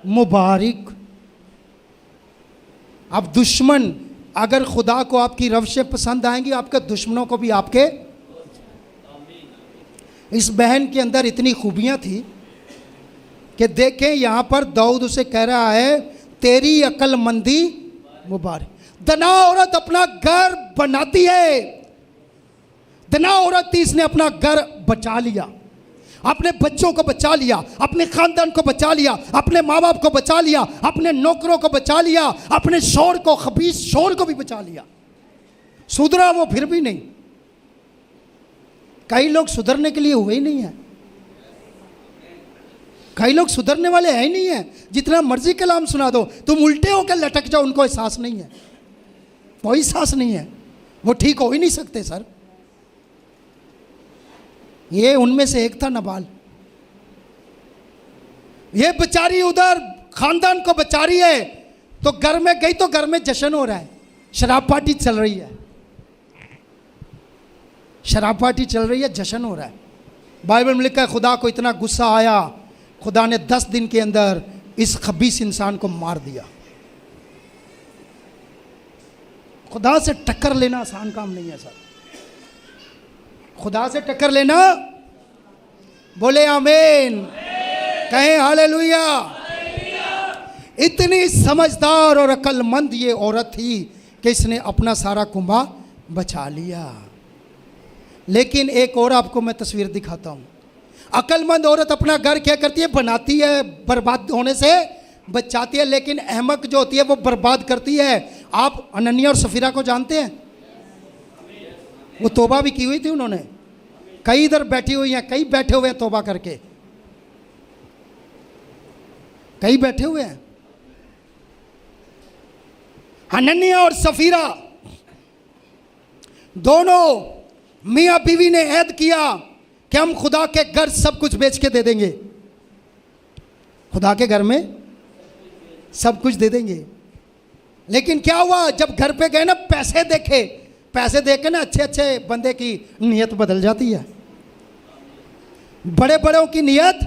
मुबारक। अब दुश्मन, अगर खुदा को आपकी रवशें पसंद आएंगी, आपके दुश्मनों को भी आपके। इस बहन के अंदर इतनी खूबियां थी कि देखें, यहां पर दाऊद उसे कह रहा है, तेरी अक्लमंदी मुबारक। दना औरत अपना घर बनाती है, दना औरत थी, इसने अपना घर बचा लिया, अपने बच्चों को बचा लिया, अपने खानदान को बचा लिया, अपने माँ बाप को बचा लिया, अपने नौकरों को बचा लिया, अपने शोर को, खबीस शोर को भी बचा लिया। सुधरा वो फिर भी नहीं। कई लोग सुधरने के लिए हुए ही नहीं है, कई लोग सुधरने वाले हैं ही नहीं है। जितना मर्जी कलाम सुना दो, तुम उल्टे होकर लटक जाओ, उनको एहसास नहीं है, कोई एहसास नहीं है, वो ठीक हो ही नहीं सकते सर। ये उनमें से एक था नबाल। ये बेचारी उधर खानदान को बचा रही है, तो घर में गई तो घर में जश्न हो रहा है, शराब पार्टी चल रही है, शराब पार्टी चल रही है, जश्न हो रहा है। बाइबल में लिखा है, खुदा को इतना गुस्सा आया, खुदा ने 10 दिन के अंदर इस खबीस इंसान को मार दिया। खुदा से टक्कर लेना आसान काम नहीं है सर। खुदा से टक्कर लेना, बोले आमीन, कहें हालेलुया। इतनी समझदार और अक्लमंद ये औरत थी कि इसने अपना सारा कुंभा बचा लिया। लेकिन एक और आपको मैं तस्वीर दिखाता हूँ। अक्लमंद औरत अपना घर क्या करती है? बनाती है, बर्बाद होने से बचाती है। लेकिन अहमक जो होती है वो बर्बाद करती है। आप अनन्या और सफीरा को जानते हैं? वो तौबा भी की हुई थी उन्होंने। कई इधर बैठी हुई हैं, कई बैठे हुए हैं तौबा करके, कई बैठे हुए हैं। अनन्या और सफीरा दोनों मियाँ बीवी ने ऐद किया कि हम खुदा के घर सब कुछ बेच के दे देंगे, खुदा के घर में सब कुछ दे देंगे। लेकिन क्या हुआ? जब घर पे गए ना, पैसे देखे, पैसे देख के ना अच्छे अच्छे बंदे की नीयत बदल जाती है, बड़े बड़ों की नीयत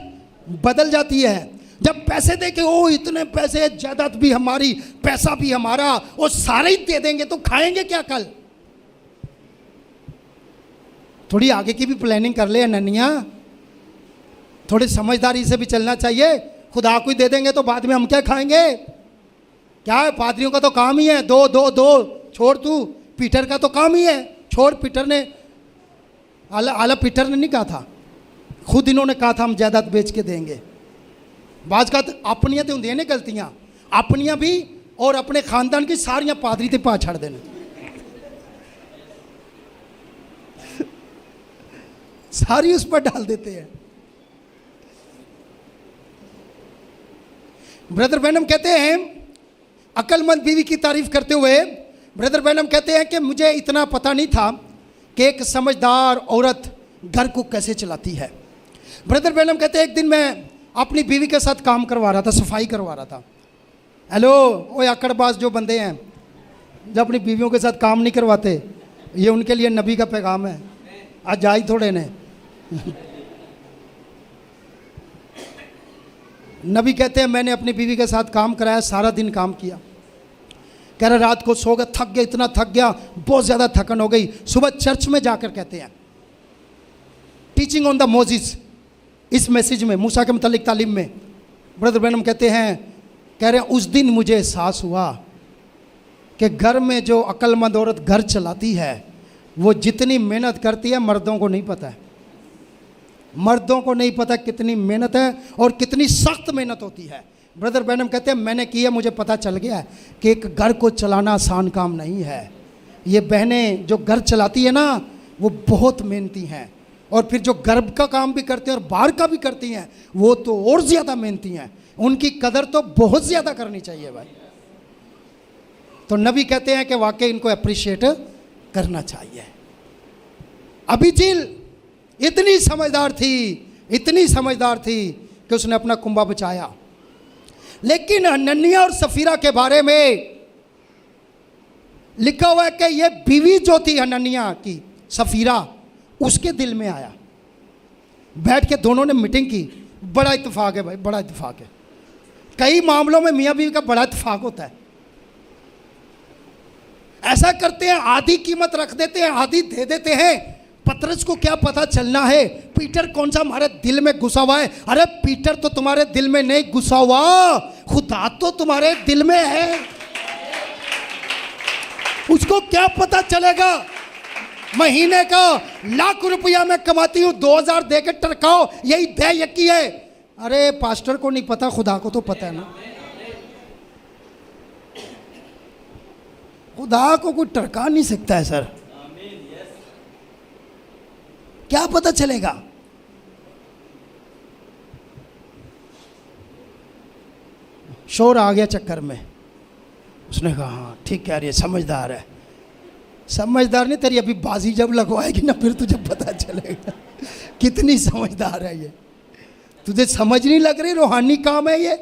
बदल जाती है। जब पैसे देखे, ओ इतने पैसे, जायदाद भी हमारी, पैसा भी हमारा, वो सारे ही दे देंगे, तो खाएंगे क्या कल? थोड़ी आगे की भी प्लानिंग कर ले अनन्या, थोड़ी समझदारी से भी चलना चाहिए। खुदा को ही दे देंगे तो बाद में हम क्या खाएंगे? क्या है, पादरियों का तो काम ही है, दो दो दो, छोड़ तू। पीटर का तो काम ही है, छोड़। पीटर ने आला पीटर ने नहीं कहा था, खुद इन्होंने कहा था हम जायदाद बेच के देंगे। बाज का अपनियां तो होंगी ने गलतियां, अपनियां भी और अपने खानदान की सारियां पादरी ते पा छड़ देने, सारी उस पर डाल देते हैं। ब्रदर बैनम कहते हैं, अक्लमंद बीवी की तारीफ करते हुए ब्रदर बैनम कहते हैं कि मुझे इतना पता नहीं था कि एक समझदार औरत घर को कैसे चलाती है। ब्रदर बैनम कहते हैं, एक दिन मैं अपनी बीवी के साथ काम करवा रहा था, सफाई करवा रहा था। हेलो, वो आकड़बाज जो बंदे हैं जो अपनी बीवियों के साथ काम नहीं करवाते, ये उनके लिए नबी का पैगाम है। आज जाई थोड़े ने नबी कहते हैं मैंने अपनी बीवी के साथ काम कराया, सारा दिन काम किया। कह रहे रात को सो गया, थक गया, इतना थक गया, बहुत ज़्यादा थकन हो गई। सुबह चर्च में जाकर कहते हैं, टीचिंग ऑन द मोजिस, इस मैसेज में मूसा के मुतालिक तालीम में ब्रदर बैनम कहते हैं, कह रहे हैं उस दिन मुझे एहसास हुआ कि घर में जो अक्लमंद औरत घर चलाती है वो जितनी मेहनत करती है मर्दों को नहीं पता है। मर्दों को नहीं पता कितनी मेहनत है और कितनी सख्त मेहनत होती है। ब्रदर बैनम कहते हैं मैंने किया, मुझे पता चल गया कि एक घर को चलाना आसान काम नहीं है। ये बहनें जो घर चलाती है ना वो बहुत मेहनती हैं, और फिर जो घर का काम भी करते हैं और बाहर का भी करती हैं वो तो और ज़्यादा मेहनती हैं। उनकी कदर तो बहुत ज़्यादा करनी चाहिए भाई। तो नबी कहते हैं कि वाकई इनको अप्रिशिएट करना चाहिए। अभी जिल इतनी समझदार थी, इतनी समझदार थी कि उसने अपना कुंबा बचाया। लेकिन अनन्या और सफीरा के बारे में लिखा हुआ है कि ये बीवी जो थी अनन्या की, सफीरा, उसके दिल में आया। बैठ के दोनों ने मीटिंग की। बड़ा इत्तेफाक है भाई, बड़ा इत्तेफाक है। कई मामलों में मियाँ बीवी का बड़ा इत्तेफाक होता है। ऐसा करते हैं, आधी कीमत रख देते हैं, आधी दे देते हैं। पतरस को क्या पता चलना है पीटर कौन सा हमारे दिल में घुसा हुआ है? अरे पीटर तो तुम्हारे दिल में नहीं घुसा हुआ, खुदा तो तुम्हारे दिल में है। उसको क्या पता चलेगा? महीने का ₹1,00,000 मैं कमाती हूं, 2,000 दे के टरकाओ, यही दे यकी है। अरे पास्टर को नहीं पता, खुदा को तो पता है ना। खुदा को कोई टरका नहीं सकता है सर, क्या पता चलेगा? शोर आ गया चक्कर में। उसने कहा हाँ ठीक कह रही है, समझदार है। समझदार नहीं, तेरी अभी बाजी जब लगवाएगी ना फिर तुझे पता चलेगा कितनी समझदार है ये। तुझे समझ नहीं लग रही? रूहानी काम है ये।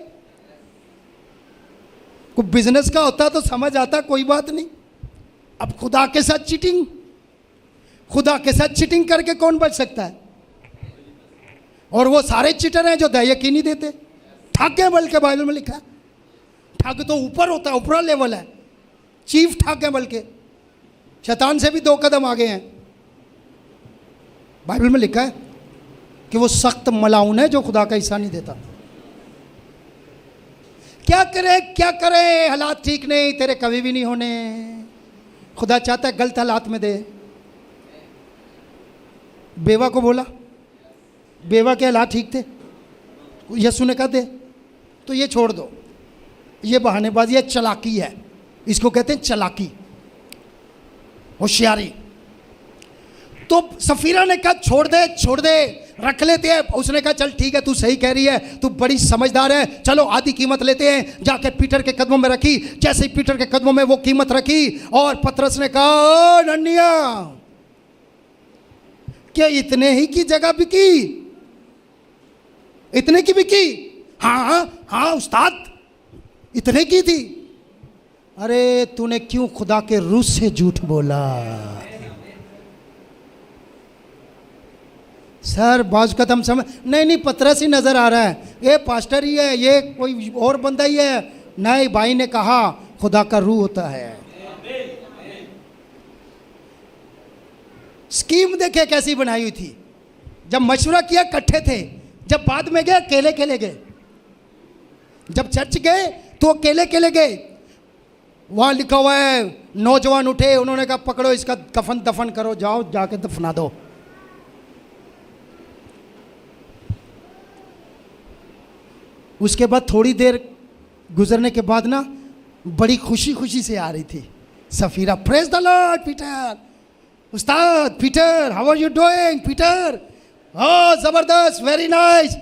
कोई बिजनेस का होता तो समझ आता, कोई बात नहीं। अब खुदा के साथ चीटिंग, खुदा के साथ चीटिंग करके कौन बच सकता है? और वो सारे चीटर हैं जो दया नहीं देते, ठग है। बल्कि बाइबल में लिखा है ठग तो ऊपर होता है, ऊपरा लेवल है, चीफ ठग है, बल्कि शैतान से भी 2 कदम आगे हैं। बाइबल में लिखा है कि वो सख्त मलाउन है जो खुदा का हिस्सा नहीं देता। क्या करे क्या करे, हालात ठीक नहीं, तेरे कभी भी नहीं होने। खुदा चाहता है गलत हालात में दे। बेवा को बोला, बेवा के हालात ठीक थे, यीशु ने कहा दे, तो ये छोड़ दो, ये बहानेबाजी है, चालाकी है, इसको कहते हैं चालाकी, होशियारी। तो सफीरा ने कहा छोड़ दे, छोड़ दे, रख लेते हैं। उसने कहा चल ठीक है, तू सही कह रही है, तू बड़ी समझदार है, चलो आधी कीमत लेते हैं। जाके पीटर के कदमों में रखी। जैसे ही पीटर के कदमों में वो कीमत रखी, और पतरस ने कहा ओ नन्निया, क्या इतने ही की जगह बिकी? इतने की बिकी? हाँ उस्ताद, इतने की थी। अरे तूने क्यों खुदा के रूह से झूठ बोला? सर बाज कदम समझ नहीं, पतरस ही नजर आ रहा है, ये पास्टर ही है, ये कोई और बंदा ही है। नहीं, भाई ने कहा खुदा का रूह होता है। स्कीम देखे कैसी बनाई हुई थी। जब मशवरा किया इकट्ठे थे, जब बाद में गए अकेले अकेले गए, जब चर्च गए तो अकेले अकेले गए। वहां लिखा हुआ है नौजवान उठे, उन्होंने कहा पकड़ो इसका कफन दफन करो, जाओ जाके दफना दो। उसके बाद थोड़ी देर गुजरने के बाद ना बड़ी खुशी खुशी से आ रही थी सफीरा। प्रेज द लॉर्ड पीटर, उस्ताद Peter, how are you doing Peter? Oh जबरदस्त, वेरी नाइस।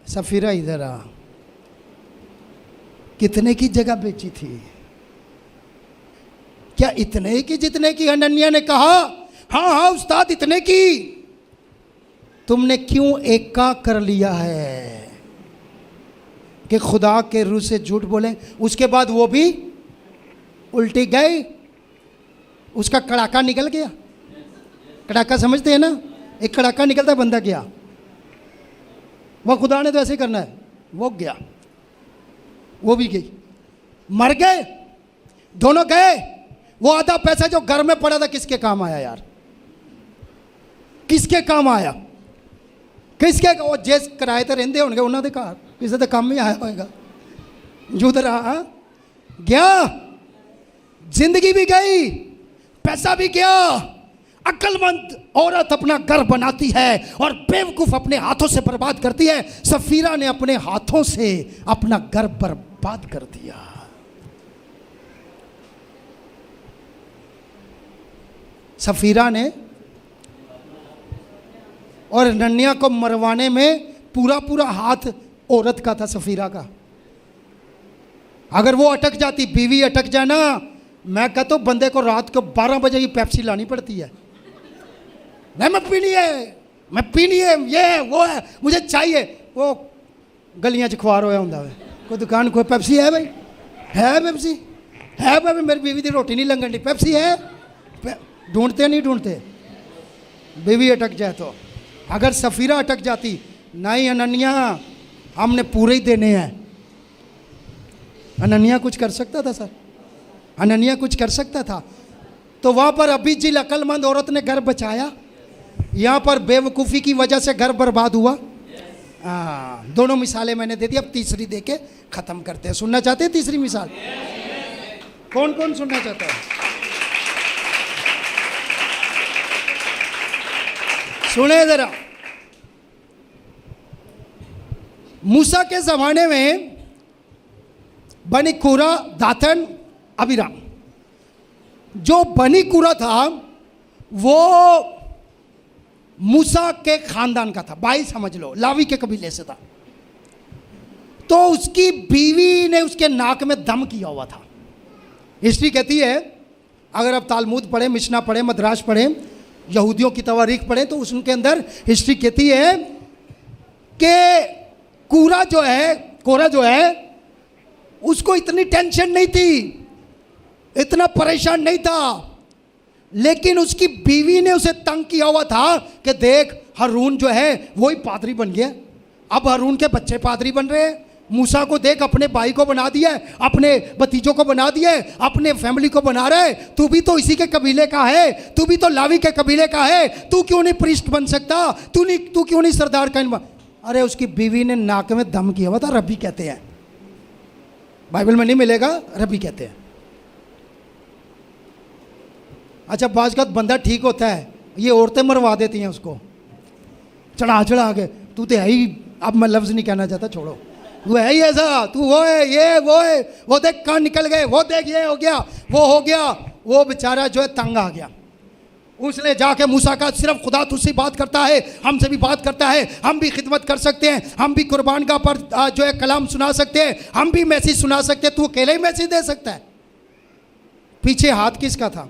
सफीरा इधर आ, कितने की जगह बेची थी? क्या इतने की जितने की हनन्याह ने कहा? हाँ उस्ताद इतने की। तुमने क्यों एक का कर लिया है कि खुदा के रूह से झूठ बोले? उसके बाद वो भी उल्टी गई, उसका कड़ाका निकल गया। कड़ाका समझते हैं ना, एक कड़ाका निकलता बंदा गया। वह खुदा ने तो ऐसे करना है, वो गया, वो भी गई, मर गए, दोनों गए। वो आधा पैसा जो घर में पड़ा था किसके काम आया यार? किसके काम आया? किसके? वो जेस किराए ते रहंदे होंगे उन्होंने घर, किसी के काम ही आया होगा। जुद रहा गया, जिंदगी भी गई, पैसा भी गया। अक्लमंद औरत अपना घर बनाती है और बेवकूफ अपने हाथों से बर्बाद करती है। सफीरा ने अपने हाथों से अपना घर बर्बाद कर दिया। सफीरा ने और नन्या को मरवाने में पूरा हाथ औरत का था, सफीरा का। अगर वो अटक जाती, बीवी अटक जाए ना, मैं कहता हूँ बंदे को रात को 12 बजे ही पेप्सी लानी पड़ती है। नहीं मैं पीनी है, मैं पीनी है, ये है वो है, मुझे चाहिए। वो गलियां च खुआर होया होंदा है, कोई दुकान कोई पेप्सी है भाई, है पेप्सी है भाई, मेरी बीवी की रोटी नहीं लंघन दी, पेप्सी है। ढूंढते नहीं ढूंढते, बीवी अटक जाए तो। अगर सफीरा अटक जाती, नहीं अनन्या हमने पूरे ही देने हैं। अनन्या कुछ कर सकता था सर, अनन्या कुछ कर सकता था। तो वहाँ पर अभी जिल अक्लमंद औरत ने घर बचाया, यहाँ पर बेवकूफ़ी की वजह से घर बर्बाद हुआ। दोनों मिसालें मैंने दे दी, अब तीसरी दे के ख़त्म करते हैं। सुनना चाहते हैं तीसरी मिसाल? कौन कौन सुनना चाहता है? सुने जरा। मूसा के ज़माने में बनी कुरा, दातन, अबीराम। जो बनी कुरा था वो मूसा के खानदान का था, भाई समझ लो, लावी के कबीले से था। तो उसकी बीवी ने उसके नाक में दम किया हुआ था। हिस्ट्री कहती है, अगर आप तालमुद पढ़े, मिशना पढ़े, मदरास पढ़े, यहूदियों की तवारीख पढ़े, तो उसके अंदर हिस्ट्री कहती है कि कोरा जो है उसको इतनी टेंशन नहीं थी, इतना परेशान नहीं था, लेकिन उसकी बीवी ने उसे तंग किया हुआ था कि देख हारून जो है वही पादरी बन गया, अब हारून के बच्चे पादरी बन रहे हैं। मूसा को देख अपने भाई को बना दिया, अपने भतीजों को बना दिया, अपने फैमिली को बना रहा है। तू भी तो इसी के कबीले का है, तू भी तो लावी के कबीले का है, तू क्यों नहीं प्रीस्ट बन सकता? तू क्यों नहीं सरदार का? अरे उसकी बीवी ने नाक में दम किया हुआ था, रबी कहते हैं, बाइबल में नहीं मिलेगा, रबी कहते हैं। अच्छा बाज का बंदा ठीक होता है, ये औरतें मरवा देती हैं उसको चढ़ा चढ़ा के। तू तो है ही, अब मैं लफ्ज़ नहीं कहना चाहता, छोड़ो। तू है ही ऐसा, तू वो है, ये वो है, वो देख कान निकल गए, वो देख ये हो गया, वो हो गया। वो बेचारा जो है तंग आ गया। उसने जाके मूसा का सिर्फ खुदा तुझसे बात करता है, हमसे भी बात करता है, हम भी खिदमत कर सकते हैं, हम भी कुर्बान गाह पर जो है कलाम सुना सकते हैं, हम भी मैसेज सुना सकते हैं, तू अकेले ही मैसेज दे सकता है। पीछे हाथ किसका था?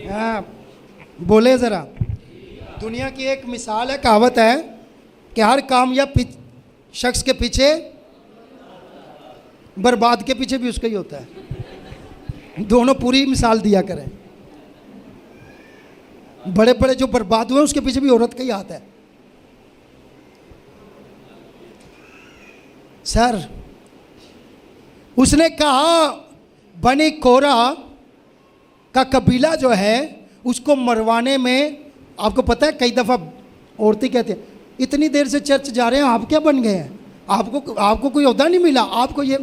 हाँ बोले ज़रा। दुनिया की एक मिसाल है, कहावत है कि हर कामयाब शख्स के पीछे, बर्बाद के पीछे भी उसका ही होता है। दोनों पूरी मिसाल दिया करें। बड़े बड़े जो बर्बाद हुए उसके पीछे भी औरत का ही हाथ है। सर उसने कहा बनी कोरा का कबीला जो है उसको मरवाने में, आपको पता है कई दफ़ा औरतें कहते हैं इतनी देर से चर्च जा रहे हैं, आप क्या बन गए हैं, आपको कोई ओहदा नहीं मिला, आपको ये।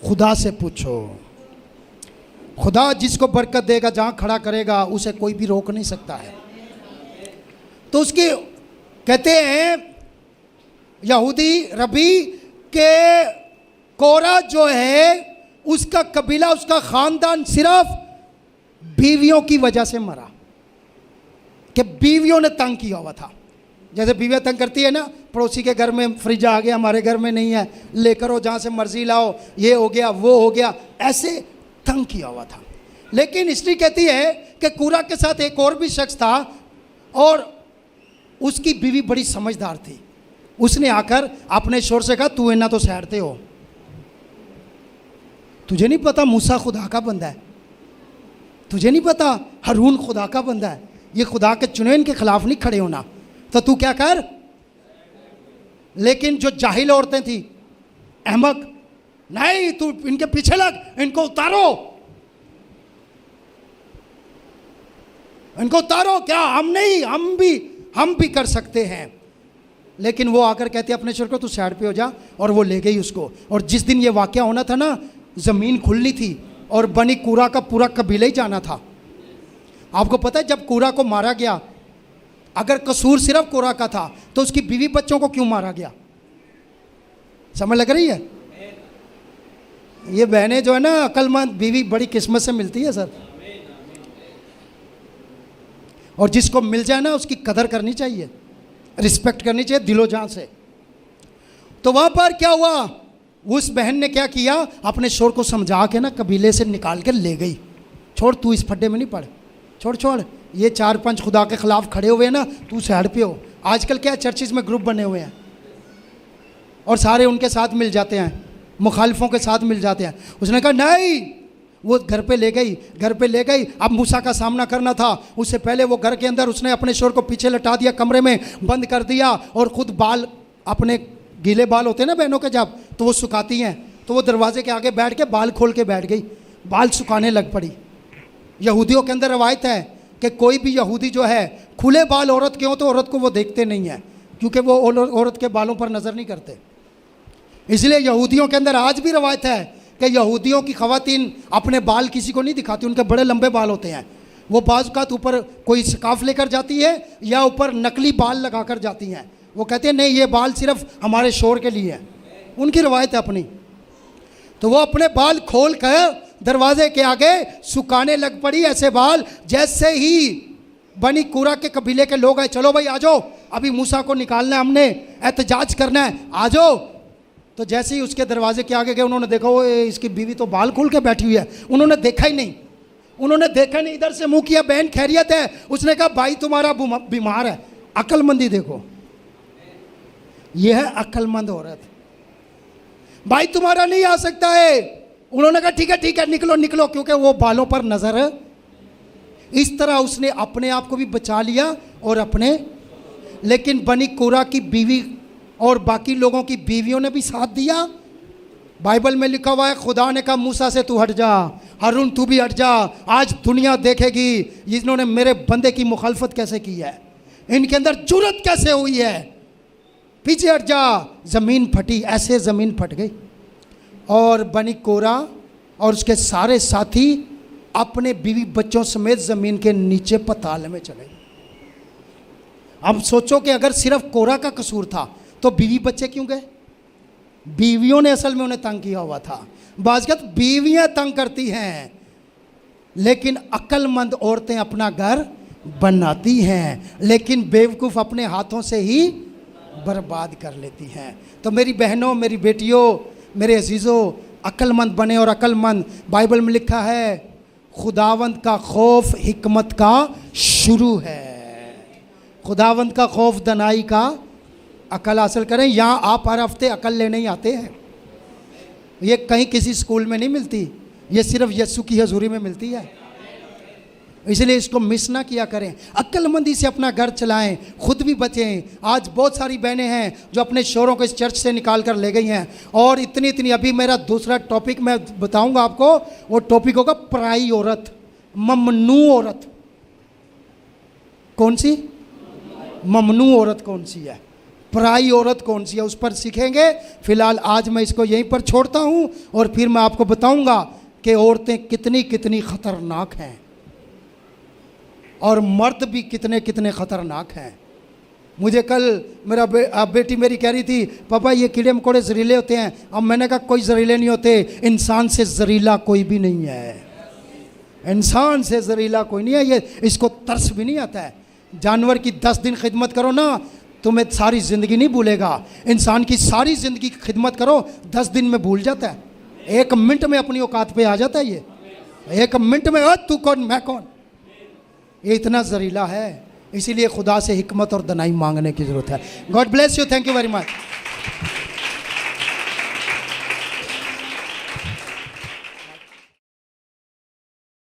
खुदा से पूछो, खुदा जिसको बरकत देगा, जहाँ खड़ा करेगा, उसे कोई भी रोक नहीं सकता है। तो उसकी कहते हैं यहूदी रबी के कोरा जो है उसका कबीला, उसका ख़ानदान सिर्फ बीवियों की वजह से मरा, कि बीवियों ने तंग किया हुआ था। जैसे बीवियाँ तंग करती है ना, पड़ोसी के घर में फ्रिज आ गया, हमारे घर में नहीं है, लेकर हो जहाँ से मर्जी लाओ, ये हो गया वो हो गया, ऐसे तंग किया हुआ था। लेकिन हिस्ट्री कहती है कि कोरा के साथ एक और भी शख्स था और उसकी बीवी बड़ी समझदार थी। उसने आकर अपने शोर से कहा तू इन्ना तो सैरते हो, तुझे नहीं पता मूसा खुदा का बंदा है, तुझे नहीं पता हारून खुदा का बंदा है, ये खुदा के चुने इनके खिलाफ नहीं खड़े होना, तो तू क्या कर। लेकिन जो जाहिल औरतें थी, अहमक, नहीं तू इनके पीछे लग, इनको उतारो, इनको उतारो, क्या हम नहीं, हम भी कर सकते हैं। लेकिन वो आकर कहते अपने शोर को तू साइड पे हो जा, और वो ले गई उसको। और जिस दिन ये वाकया होना था ना, ज़मीन खुलनी थी और बनी कोरा का पूरा कबीला ही जाना था। आपको पता है जब कोरा को मारा गया, अगर कसूर सिर्फ कोरा का था तो उसकी बीवी बच्चों को क्यों मारा गया? समझ लग रही है? ये बहनें जो है ना, अक्लमंद बीवी बड़ी किस्मत से मिलती है सर। और जिसको मिल जाए ना उसकी कदर करनी चाहिए, रिस्पेक्ट करनी चाहिए दिलो जान से। तो वहां पर क्या हुआ, उस बहन ने क्या किया, अपने शोर को समझा के ना कबीले से निकाल के ले गई। छोड़, तू इस फड्डे में नहीं पड़, छोड़, ये 4-5 खुदा के खिलाफ खड़े हुए हैं ना, तू साइड पे हो। आजकल क्या चर्चिस में ग्रुप बने हुए हैं और सारे उनके साथ मिल जाते हैं, मुखालिफों के साथ मिल जाते हैं। उसने कहा नहीं, वो घर पे ले गई। अब मूसा का सामना करना था, उससे पहले वो घर के अंदर उसने अपने शोर को पीछे लटा दिया, कमरे में बंद कर दिया, और ख़ुद बाल, अपने गीले बाल होते हैं ना बहनों के जब, तो वो सुखाती हैं, तो वो दरवाजे के आगे बैठ के बाल खोल के बैठ गई, बाल सुखाने लग पड़ी। यहूदियों के अंदर रवायत है कि कोई भी यहूदी जो है खुले बाल औरत के हो तो औरत को वो देखते नहीं है, क्योंकि वो औरत के बालों पर नज़र नहीं करते। इसलिए यहूदियों के अंदर आज भी रवायत है कि यहूदियों की ख़वातीन अपने बाल किसी को नहीं दिखाती, उनके बड़े लंबे बाल होते हैं। वो बाज़ ऊपर कोई स्कार्फ लेकर जाती है या ऊपर नकली बाल लगा कर जाती हैं। वो कहते हैं नहीं, ये बाल सिर्फ हमारे शोर के लिए है, उनकी रवायत है अपनी। तो वो अपने बाल खोल कर दरवाजे के आगे सुखाने लग पड़ी, ऐसे बाल जैसे ही बनी कोरा के कबीले के लोग आए, चलो भाई आ जाओ, अभी मूसा को निकालना है, हमने एहतजाज करना है, आ जाओ। तो जैसे ही उसके दरवाजे के आगे गए, उन्होंने देखा वो इसकी बीवी तो बाल खोल के बैठी हुई है। उन्होंने देखा ही नहीं, इधर से मुंह किया, बहन खैरियत है? उसने कहा भाई तुम्हारा बीमार है। अक्लमंदी देखो, यह है अक्लमंद औरत। भाई तुम्हारा नहीं आ सकता है। उन्होंने कहा ठीक है निकलो, क्योंकि वो बालों पर नजर है। इस तरह उसने अपने आप को भी बचा लिया और अपने, लेकिन बनी कोरा की बीवी और बाकी लोगों की बीवियों ने भी साथ दिया। बाइबल में लिखा हुआ है, खुदा ने कहा मूसा से तू हट जा, हारून तू भी हट जा, आज दुनिया देखेगी इन्होंने मेरे बंदे की मुखालफत कैसे की है, इनके अंदर जुर्रत कैसे हुई है, पीछे हट जा। ज़मीन फटी, ऐसे ज़मीन फट गई और बनी कोरा और उसके सारे साथी अपने बीवी बच्चों समेत ज़मीन के नीचे पताल में चले गए। अब सोचो कि अगर सिर्फ कोरा का कसूर था तो बीवी बच्चे क्यों गए? बीवियों ने असल में उन्हें तंग किया हुआ था। बाज़ बीवियां तंग करती हैं, लेकिन अक्लमंद औरतें अपना घर बनाती हैं, लेकिन बेवकूफ़ अपने हाथों से ही बर्बाद कर लेती हैं। तो मेरी बहनों, मेरी बेटियों, मेरे अजीज़ों, अक्लमंद बने। और अक्लमंद, बाइबल में लिखा है, खुदावंद का खौफ हिकमत का शुरू है। खुदावंद का खौफ दनाई का अकल हासिल करें। यहाँ आप हर हफ्ते अकल लेने ही आते हैं, ये कहीं किसी स्कूल में नहीं मिलती, ये सिर्फ यीशु की हजूरी में मिलती है। इसलिए इसको मिस ना किया करें। अक्लमंदी से अपना घर चलाएं, खुद भी बचें। आज बहुत सारी बहनें हैं जो अपने शोहरों को इस चर्च से निकाल कर ले गई हैं, और इतनी अभी मेरा दूसरा टॉपिक मैं बताऊंगा आपको, वो टॉपिक होगा पराई औरत, ममनू औरत। कौन सी? ममनू औरत कौन सी है, पराई औरत कौन सी है, उस पर सीखेंगे। फिलहाल आज मैं इसको यहीं पर छोड़ता हूं, और फिर मैं आपको बताऊंगा कि औरतें कितनी कितनी खतरनाक हैं और मर्द भी कितने कितने खतरनाक हैं। मुझे कल मेरा बेटी मेरी कह रही थी, पापा ये कीड़े मकोड़े जहरीले होते हैं। अब मैंने कहा कोई जहरीले नहीं होते, इंसान से जहरीला कोई भी नहीं है। इंसान से जहरीला कोई नहीं है, ये इसको तरस भी नहीं आता है। जानवर की 10 दिन खिदमत करो ना, तुम्हें सारी ज़िंदगी नहीं भूलेगा। इंसान की सारी ज़िंदगी की खिदमत करो, 10 दिन में भूल जाता है, 1 मिनट में अपनी औकात पे आ जाता है। ये 1 मिनट में तू कौन मैं कौन, ये इतना जहरीला है। इसीलिए खुदा से हिकमत और दनाई मांगने की ज़रूरत है। God bless you, thank you very much.